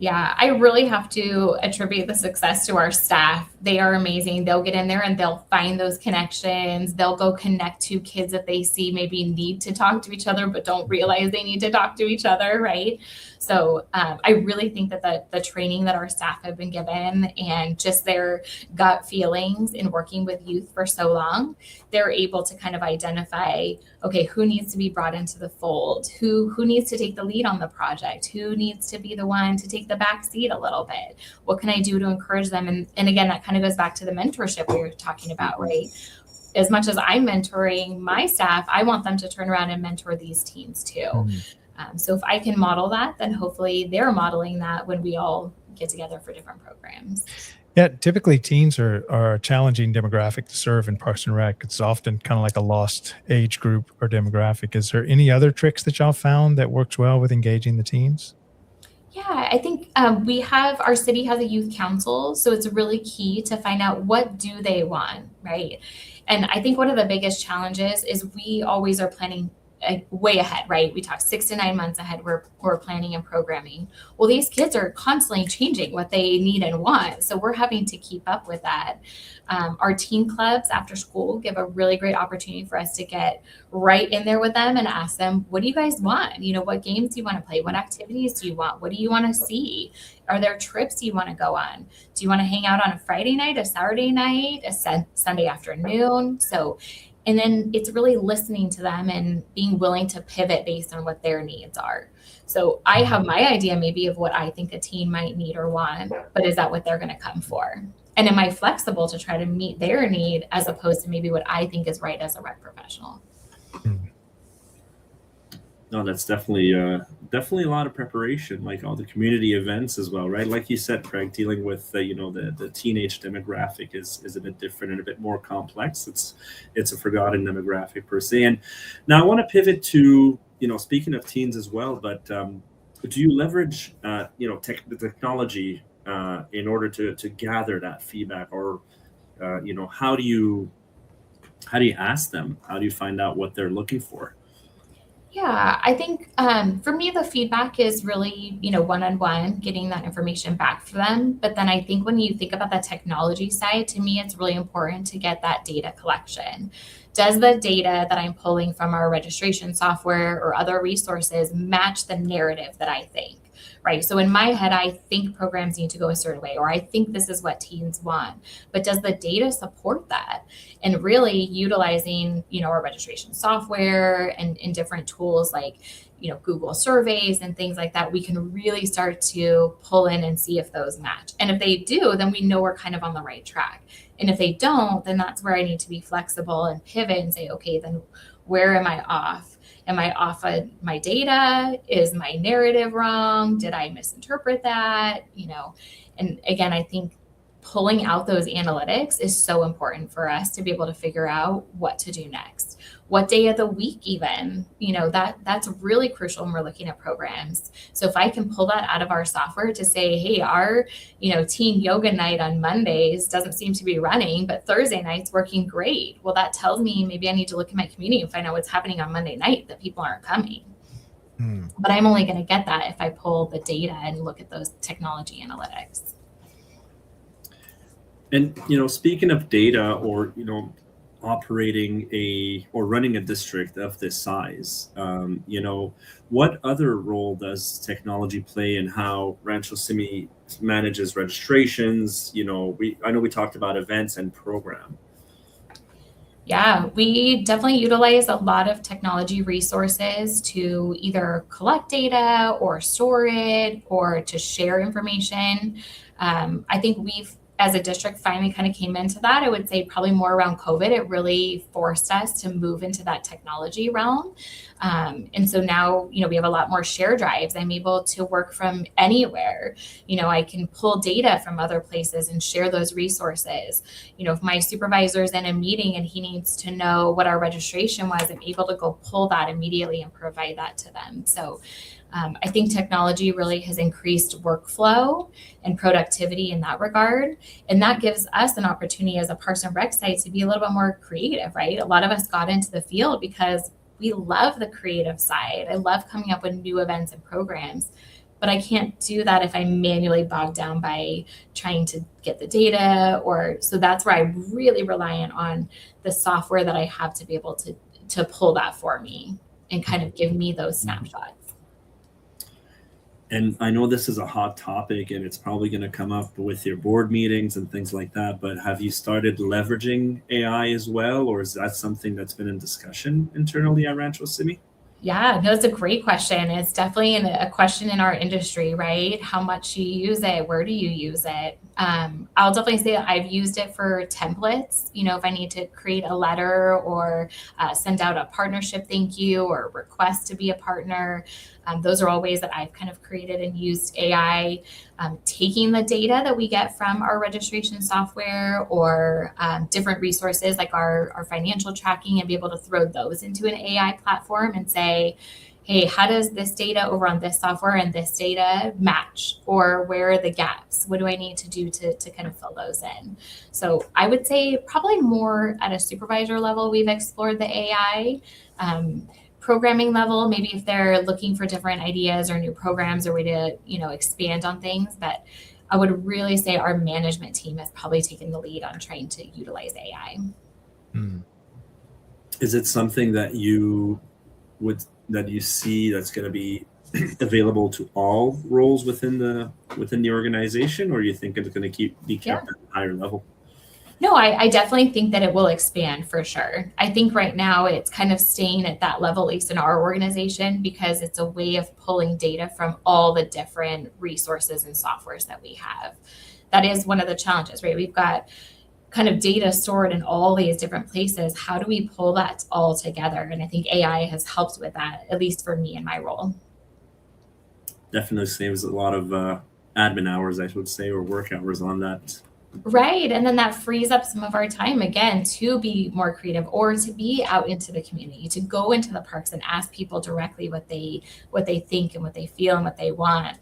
Yeah, I really have to attribute the success to our staff. They are amazing. They'll get in there and they'll find those connections. They'll go connect to kids that they see maybe need to talk to each other, but don't realize they need to talk to each other, right? So I really think that the training that our staff have been given, and just their gut feelings in working with youth for so long, they're able to kind of identify, okay, who needs to be brought into the fold? Who needs to take the lead on the project? Who needs to be the one to take the back seat a little bit? What can I do to encourage them? And again, that kind of goes back to the mentorship we were talking about, right? As much as I'm mentoring my staff, I want them to turn around and mentor these teens too. So if I can model that, then hopefully they're modeling that when we all get together for different programs. Yeah, typically teens are a challenging demographic to serve in Parks and Rec. It's often kind of like a lost age group or demographic. Is there any other tricks that y'all found that works well with engaging the teens? Yeah, I think our city has a youth council, so it's really key to find out what do they want, right? And I think one of the biggest challenges is we always are planning way ahead, right? We talk 6 to 9 months ahead. We're planning and programming. Well, these kids are constantly changing what they need and want, so we're having to keep up with that. Our teen clubs after school give a really great opportunity for us to get right in there with them and ask them, what do you guys want? What games do you want to play? What activities do you want? What do you want to see? Are there trips you want to go on? Do you want to hang out on a Friday night, a Saturday night, a Sunday afternoon? And then it's really listening to them and being willing to pivot based on what their needs are. So I have my idea maybe of what I think a teen might need or want, but is that what they're going to come for? And am I flexible to try to meet their need as opposed to maybe what I think is right as a rec professional? No, that's definitely a lot of preparation, like all the community events as well, right? Like you said, Craig, dealing with the teenage demographic is a bit different and a bit more complex. It's a forgotten demographic per se. And now I want to pivot to speaking of teens as well, but do you leverage the technology in order to gather that feedback, or how do you ask them? How do you find out what they're looking for? Yeah, I think for me, the feedback is really, one-on-one, getting that information back for them. But then I think when you think about the technology side, to me, it's really important to get that data collection. Does the data that I'm pulling from our registration software or other resources match the narrative that I think, right? So in my head, I think programs need to go a certain way, or I think this is what teens want. But does the data support that? And really utilizing, our registration software and different tools like, Google surveys and things like that, we can really start to pull in and see if those match. And if they do, then we know we're kind of on the right track. And if they don't, then that's where I need to be flexible and pivot and say, okay, then where am I off? Am I off of my data? Is my narrative wrong? Did I misinterpret that? And again, I think pulling out those analytics is so important for us to be able to figure out what to do next. What day of the week even, that's really crucial when we're looking at programs. So if I can pull that out of our software to say, hey, our, teen yoga night on Mondays doesn't seem to be running, but Thursday night's working great. Well, that tells me maybe I need to look at my community and find out what's happening on Monday night that people aren't coming. But I'm only going to get that if I pull the data and look at those technology analytics. And speaking of data, or operating or running a district of this size, what other role does technology play in how Rancho Simi manages registrations? I know we talked about events and program. Yeah, we definitely utilize a lot of technology resources to either collect data or store it or to share information. I think we've, as a district, finally kind of came into that. I would say probably more around COVID. It really forced us to move into that technology realm. And so now, we have a lot more share drives. I'm able to work from anywhere. I can pull data from other places and share those resources. If my supervisor's in a meeting and he needs to know what our registration was, I'm able to go pull that immediately and provide that to them. So I think technology really has increased workflow and productivity in that regard. And that gives us an opportunity as a Parks and Rec site to be a little bit more creative, right? A lot of us got into the field because we love the creative side. I love coming up with new events and programs, but I can't do that if I'm manually bogged down by trying to get the data. So that's where I'm really reliant on the software that I have to be able to pull that for me and kind of give me those snapshots. And I know this is a hot topic and it's probably going to come up with your board meetings and things like that, but have you started leveraging AI as well? Or is that something that's been in discussion internally at Rancho Simi? Yeah, no, it's a great question. It's definitely a question in our industry, right? How much do you use it? Where do you use it? I'll definitely say that I've used it for templates. If I need to create a letter or send out a partnership thank you or request to be a partner, those are all ways that I've kind of created and used AI, taking the data that we get from our registration software or different resources like our financial tracking and be able to throw those into an AI platform and say, hey, how does this data over on this software and this data match? Or where are the gaps? What do I need to do to kind of fill those in? So I would say probably more at a supervisor level, we've explored the AI. Programming level, maybe if they're looking for different ideas or new programs or way to, expand on things. But I would really say our management team has probably taken the lead on trying to utilize AI. Is it something that you see that's going to be available to all roles within the organization, or you think it's going to be kept at a higher level? No, I definitely think that it will expand for sure. I think right now it's kind of staying at that level, at least in our organization, because it's a way of pulling data from all the different resources and softwares that we have. That is one of the challenges, right? We've got kind of data stored in all these different places. How do we pull that all together? And I think AI has helped with that, at least for me in my role. Definitely saves a lot of admin hours, I would say, or work hours on that. Right. And then that frees up some of our time again to be more creative or to be out into the community, to go into the parks and ask people directly what they think and what they feel and what they want.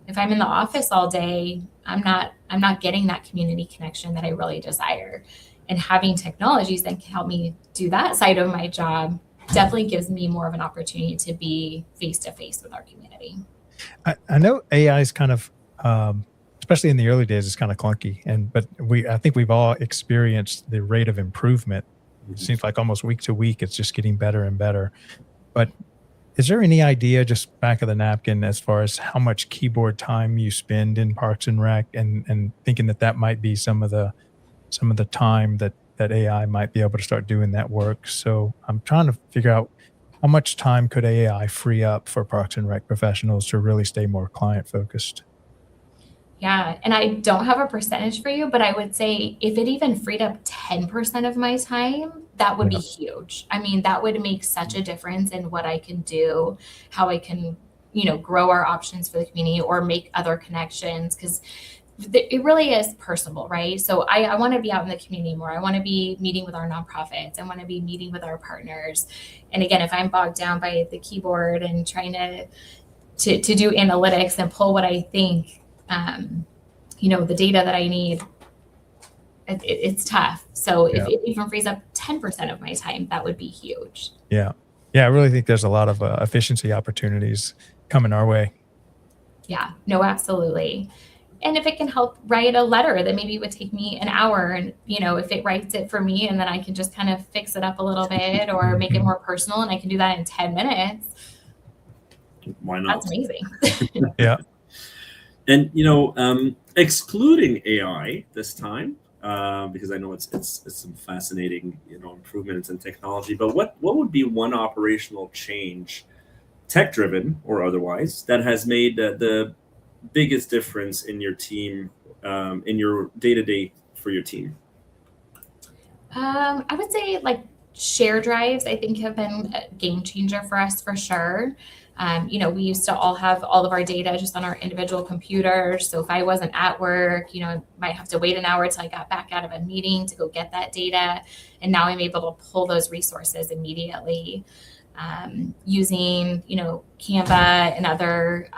If I'm in the office all day, I'm not getting that community connection that I really desire. And having technologies that can help me do that side of my job definitely gives me more of an opportunity to be face to face with our community. I know AI is kind of especially in the early days, it's kind of clunky. But I think we've all experienced the rate of improvement. It seems like almost week to week, it's just getting better and better. But Is there any idea, just back of the napkin, as far as how much keyboard time you spend in Parks and Rec, and thinking that might be some of the time that AI might be able to start doing that work? So I'm trying to figure out how much time could AI free up for Parks and Rec professionals to really stay more client focused? Yeah, and I don't have a percentage for you, but I would say if it even freed up 10% of my time, that would be Yeah. huge. I mean, that would make such a difference in what I can do, how I can, grow our options for the community or make other connections, because it really is personal, right? So I want to be out in the community more. I want to be meeting with our nonprofits. I want to be meeting with our partners. And again, if I'm bogged down by the keyboard and trying to do analytics and pull what I think, the data that I need, it's tough. So if Yeah. it even frees up 10% of my time, that would be huge. Yeah. Yeah, I really think there's a lot of efficiency opportunities coming our way. Yeah, no, absolutely. And if it can help write a letter that maybe would take me an hour, and if it writes it for me and then I can just kind of fix it up a little bit or make it Mhm. more personal and I can do that in 10 minutes, Why not? that's amazing. Yeah. And excluding AI this time, because I know it's some fascinating improvements in technology. But what would be one operational change, tech driven or otherwise, that has made the biggest difference in your team, in your day to day for your team? I would say like share drives, I think have been a game changer for us for sure. We used to all have all of our data just on our individual computers. So if I wasn't at work, I might have to wait an hour till I got back out of a meeting to go get that data. And now I'm able to pull those resources immediately, using, Canva and other,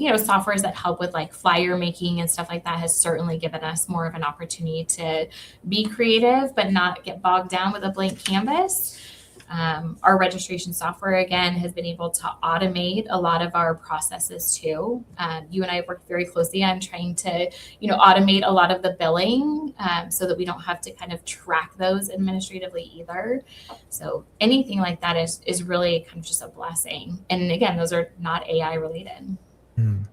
softwares that help with like flyer making and stuff like that has certainly given us more of an opportunity to be creative, but not get bogged down with a blank canvas. Our registration software, again, has been able to automate a lot of our processes too. You and I have worked very closely on trying to, automate a lot of the billing, so that we don't have to kind of track those administratively either. So anything like that is really kind of just a blessing. And again, those are not AI related. Mm.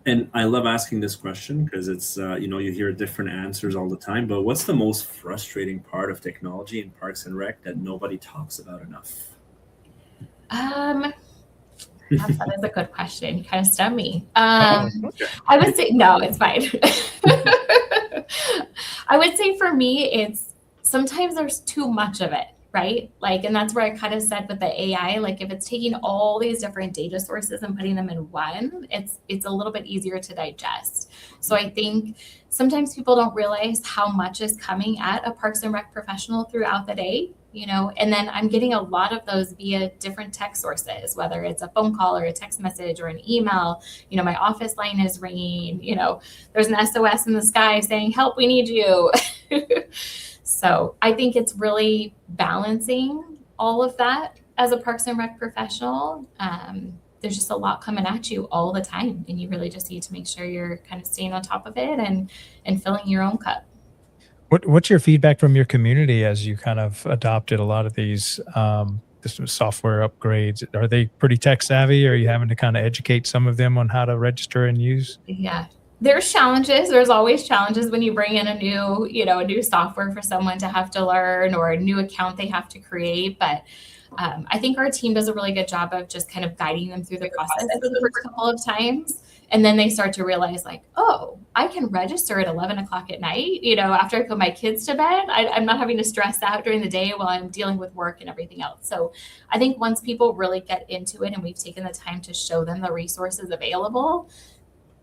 And I love asking this question because it's you hear different answers all the time. But what's the most frustrating part of technology in Parks and Rec that nobody talks about enough? That is a good question. You kind of stumped me. Okay. I would say, no, it's fine. I would say for me, it's sometimes there's too much of it, right? Like, and that's where I kind of said with the AI, like if it's taking all these different data sources and putting them in one, it's a little bit easier to digest. So I think sometimes people don't realize how much is coming at a Parks and Rec professional throughout the day, and then I'm getting a lot of those via different tech sources, whether it's a phone call or a text message or an email. My office line is ringing, there's an SOS in the sky saying, help, we need you. So I think it's really balancing all of that as a Parks and Rec professional. There's just a lot coming at you all the time, and you really just need to make sure you're kind of staying on top of it and filling your own cup. What's your feedback from your community as you kind of adopted a lot of these this software upgrades? Are they pretty tech savvy, or are you having to kind of educate some of them on how to register and use? Yeah. There's challenges. There's always challenges when you bring in a new software for someone to have to learn, or a new account they have to create. But I think our team does a really good job of just kind of guiding them through the process for the first couple of times. And then they start to realize like, oh, I can register at 11 o'clock at night, after I put my kids to bed. I'm not having to stress out during the day while I'm dealing with work and everything else. So I think once people really get into it and we've taken the time to show them the resources available,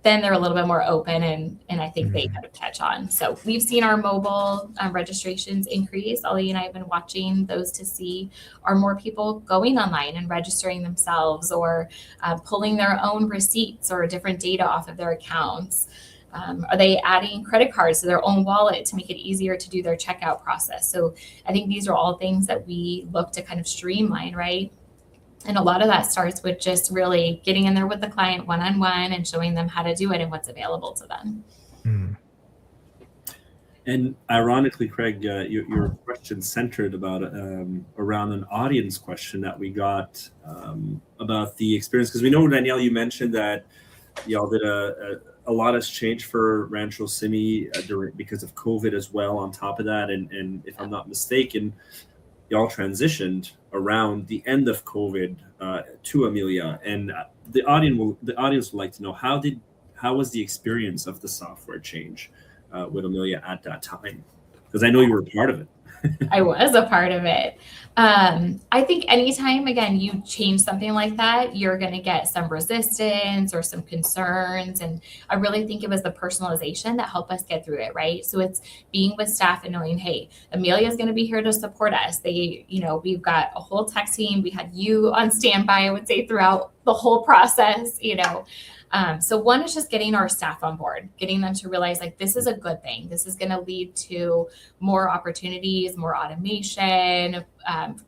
then they're a little bit more open, and I think they kind of catch on. So we've seen our mobile registrations increase. Ollie and I have been watching those to see, are more people going online and registering themselves, or pulling their own receipts or different data off of their accounts? Are they adding credit cards to their own wallet to make it easier to do their checkout process? So I think these are all things that we look to kind of streamline, right? And a lot of that starts with just really getting in there with the client one-on-one and showing them how to do it and what's available to them. Mm. And ironically, Craig, your question centered about around an audience question that we got about the experience, because we know, Danielle, you mentioned that y'all did a lot has changed for Rancho Simi because of COVID as well. On top of that, and if I'm not mistaken, y'all transitioned around the end of COVID to Amelia, and the audience would like to know how was the experience of the software change with Amelia at that time? Because I know you were a part of it. I was a part of it. I think anytime, again, you change something like that, you're going to get some resistance or some concerns. And I really think it was the personalization that helped us get through it, right? So it's being with staff and knowing, hey, Amelia's going to be here to support us. We've got a whole tech team. We had you on standby, I would say, throughout the whole process, So one is just getting our staff on board, getting them to realize like, this is a good thing. This is going to lead to more opportunities, more automation,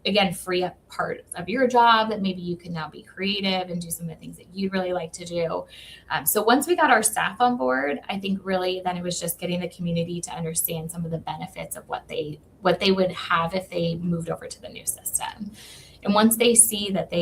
again, free up parts of your job that maybe you can now be creative and do some of the things that you'd really like to do. So once we got our staff on board, I think really then it was just getting the community to understand some of the benefits of what they would have if they moved over to the new system. And once they see that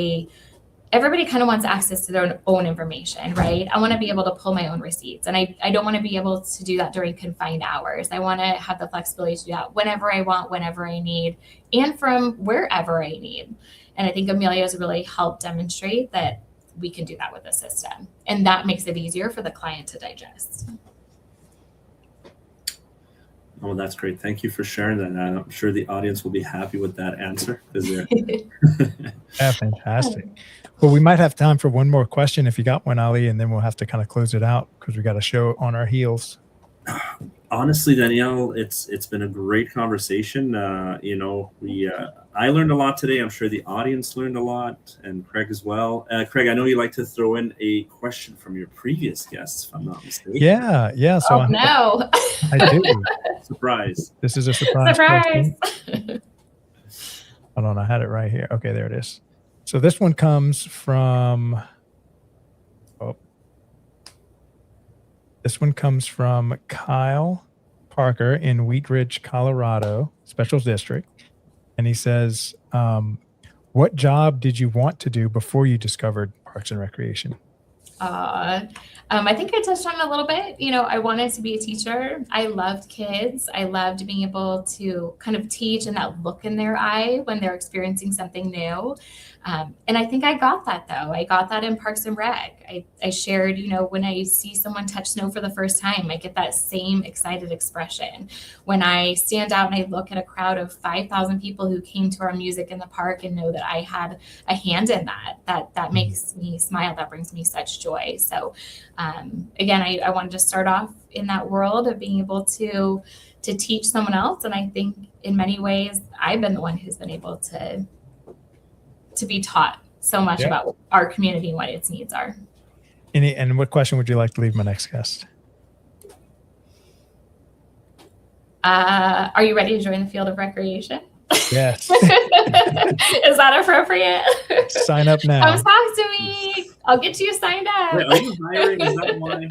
everybody kind of wants access to their own information, right? I want to be able to pull my own receipts, and I don't want to be able to do that during confined hours. I want to have the flexibility to do that whenever I want, whenever I need, and from wherever I need. And I think Amelia has really helped demonstrate that we can do that with the system, and that makes it easier for the client to digest. Oh, that's great. Thank you for sharing that. I'm sure the audience will be happy with that answer. Yeah, fantastic. Well, we might have time for one more question if you got one, Ali, and then we'll have to kind of close it out because we got a show on our heels. Honestly, Danielle, it's been a great conversation. I learned a lot today. I'm sure the audience learned a lot, and Craig as well. Craig, I know you like to throw in a question from your previous guests, if I'm not mistaken. Yeah. So no, I do. Surprise! This is a surprise. Surprise! Hold on, I had it right here. Okay, there it is. So this one comes from. This one comes from Kyle Parker in Wheat Ridge, Colorado, Special District. And he says, what job did you want to do before you discovered Parks and Recreation? I think I touched on it a little bit. I wanted to be a teacher. I loved kids. I loved being able to kind of teach and that look in their eye when they're experiencing something new. And I think I got that, though. I got that in Parks and Rec. I shared, when I see someone touch snow for the first time, I get that same excited expression. When I stand out and I look at a crowd of 5,000 people who came to our music in the park and know that I had a hand in that makes me smile. That brings me such joy. So again, I wanted to start off in that world of being able to teach someone else. And I think in many ways, I've been the one who's been able to be taught so much about our community and what its needs are. And what question would you like to leave my next guest? Are you ready to join the field of recreation? Yes. Is that appropriate? Sign up now. Come talk to me. I'll get you signed up. Wait, are you hiring? Is that why?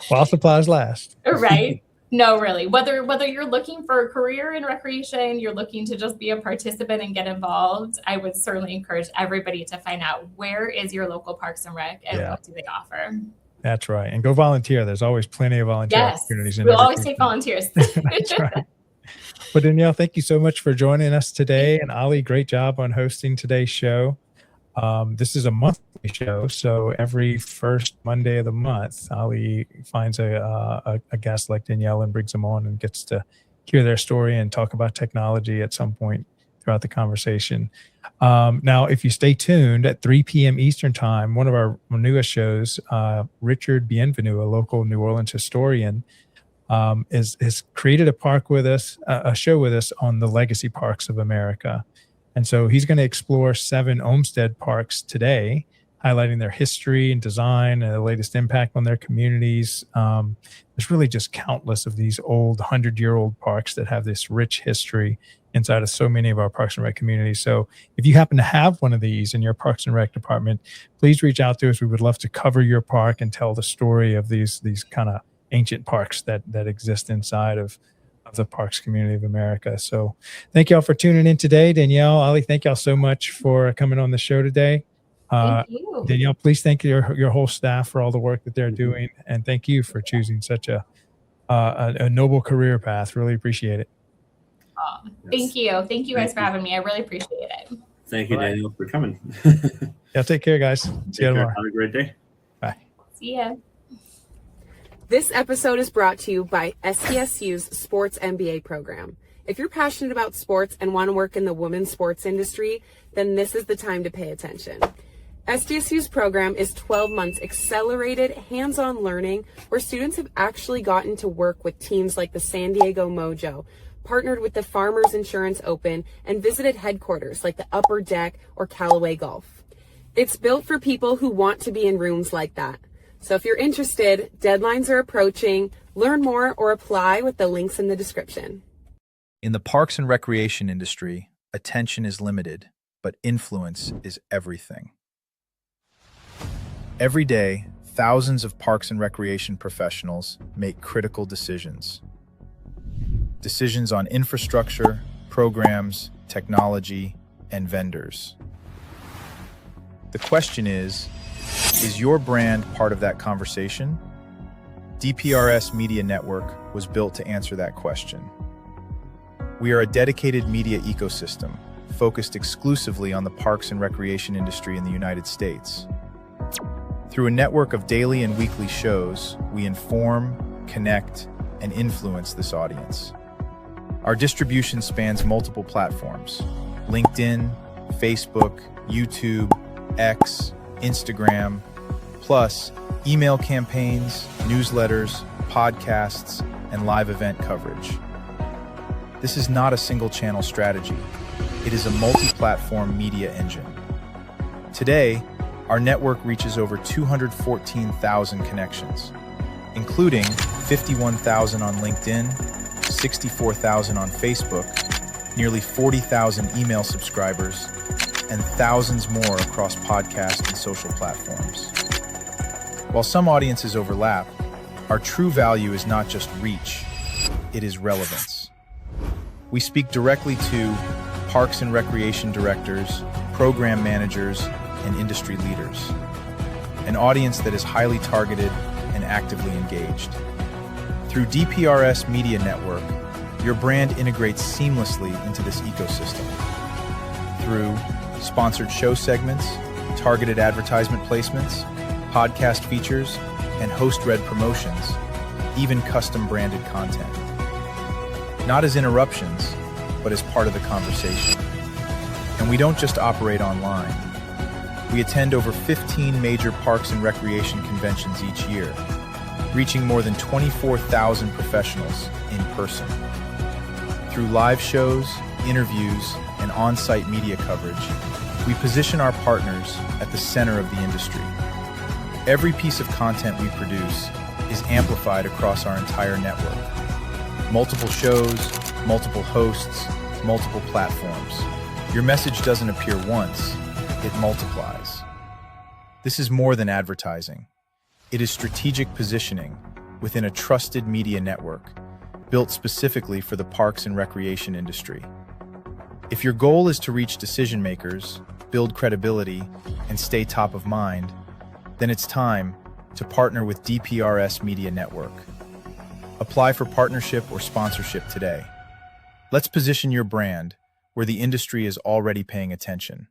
While supplies last. Right. No, really. Whether you're looking for a career in recreation, you're looking to just be a participant and get involved, I would certainly encourage everybody to find out where is your local Parks and Rec and what do they offer. That's right. And go volunteer. There's always plenty of volunteer opportunities. We'll always take volunteers. That's right. Well, Danielle, thank you so much for joining us today. And Ali, great job on hosting today's show. This is a monthly show, so every first Monday of the month, Ali finds a guest like Danielle and brings them on and gets to hear their story and talk about technology at some point throughout the conversation. Now, if you stay tuned at 3 p.m. Eastern time, one of our newest shows, Richard Bienvenu, a local New Orleans historian, has created a show with us on the legacy parks of America. And so he's going to explore 7 Olmsted parks today, highlighting their history and design and the latest impact on their communities. There's really just countless of these old 100-year-old parks that have this rich history inside of so many of our Parks and Rec communities. So if you happen to have one of these in your Parks and Rec department, please reach out to us. We would love to cover your park and tell the story of these kind of ancient parks that exist inside of the Parks community of America. So thank y'all for tuning in today. Danielle, Ali, thank y'all so much for coming on the show today. Thank you. Danielle, please thank your whole staff for all the work that they're doing. And thank you for choosing such a noble career path. Really appreciate it. Thank you. Thank you guys for having me. I really appreciate it. Thank you, Daniel, for coming. Yeah, take care, guys. See you tomorrow. Have a great day. Bye. See ya. This episode is brought to you by SDSU's Sports MBA program. If you're passionate about sports and want to work in the women's sports industry, then this is the time to pay attention. SDSU's program is 12 months accelerated hands-on learning where students have actually gotten to work with teams like the San Diego Mojo, partnered with the Farmers Insurance Open, and visited headquarters like the Upper Deck or Callaway Golf. It's built for people who want to be in rooms like that. So if you're interested, deadlines are approaching. Learn more or apply with the links in the description. In the parks and recreation industry, attention is limited, but influence is everything. Every day, thousands of parks and recreation professionals make critical decisions. Decisions on infrastructure, programs, technology, and vendors. The question is your brand part of that conversation? DPRS Media Network was built to answer that question. We are a dedicated media ecosystem focused exclusively on the parks and recreation industry in the United States. Through a network of daily and weekly shows, we inform, connect, and influence this audience. Our distribution spans multiple platforms: LinkedIn, Facebook, YouTube, X, Instagram, plus email campaigns, newsletters, podcasts, and live event coverage. This is not a single channel strategy. It is a multi-platform media engine. Today, our network reaches over 214,000 connections, including 51,000 on LinkedIn, 64,000 on Facebook, nearly 40,000 email subscribers, and thousands more across podcast and social platforms. While some audiences overlap, our true value is not just reach, it is relevance. We speak directly to parks and recreation directors, program managers, and industry leaders, an audience that is highly targeted and actively engaged. Through DPRS Media Network, your brand integrates seamlessly into this ecosystem. Through sponsored show segments, targeted advertisement placements, podcast features, and host-read promotions, even custom branded content. Not as interruptions, but as part of the conversation. And we don't just operate online. We attend over 15 major parks and recreation conventions each year, reaching more than 24,000 professionals in person. Through live shows, interviews, and on-site media coverage, we position our partners at the center of the industry. Every piece of content we produce is amplified across our entire network. Multiple shows, multiple hosts, multiple platforms. Your message doesn't appear once, it multiplies. This is more than advertising. It is strategic positioning within a trusted media network built specifically for the parks and recreation industry. If your goal is to reach decision makers, build credibility, and stay top of mind, then it's time to partner with DPRS Media Network. Apply for partnership or sponsorship today. Let's position your brand where the industry is already paying attention.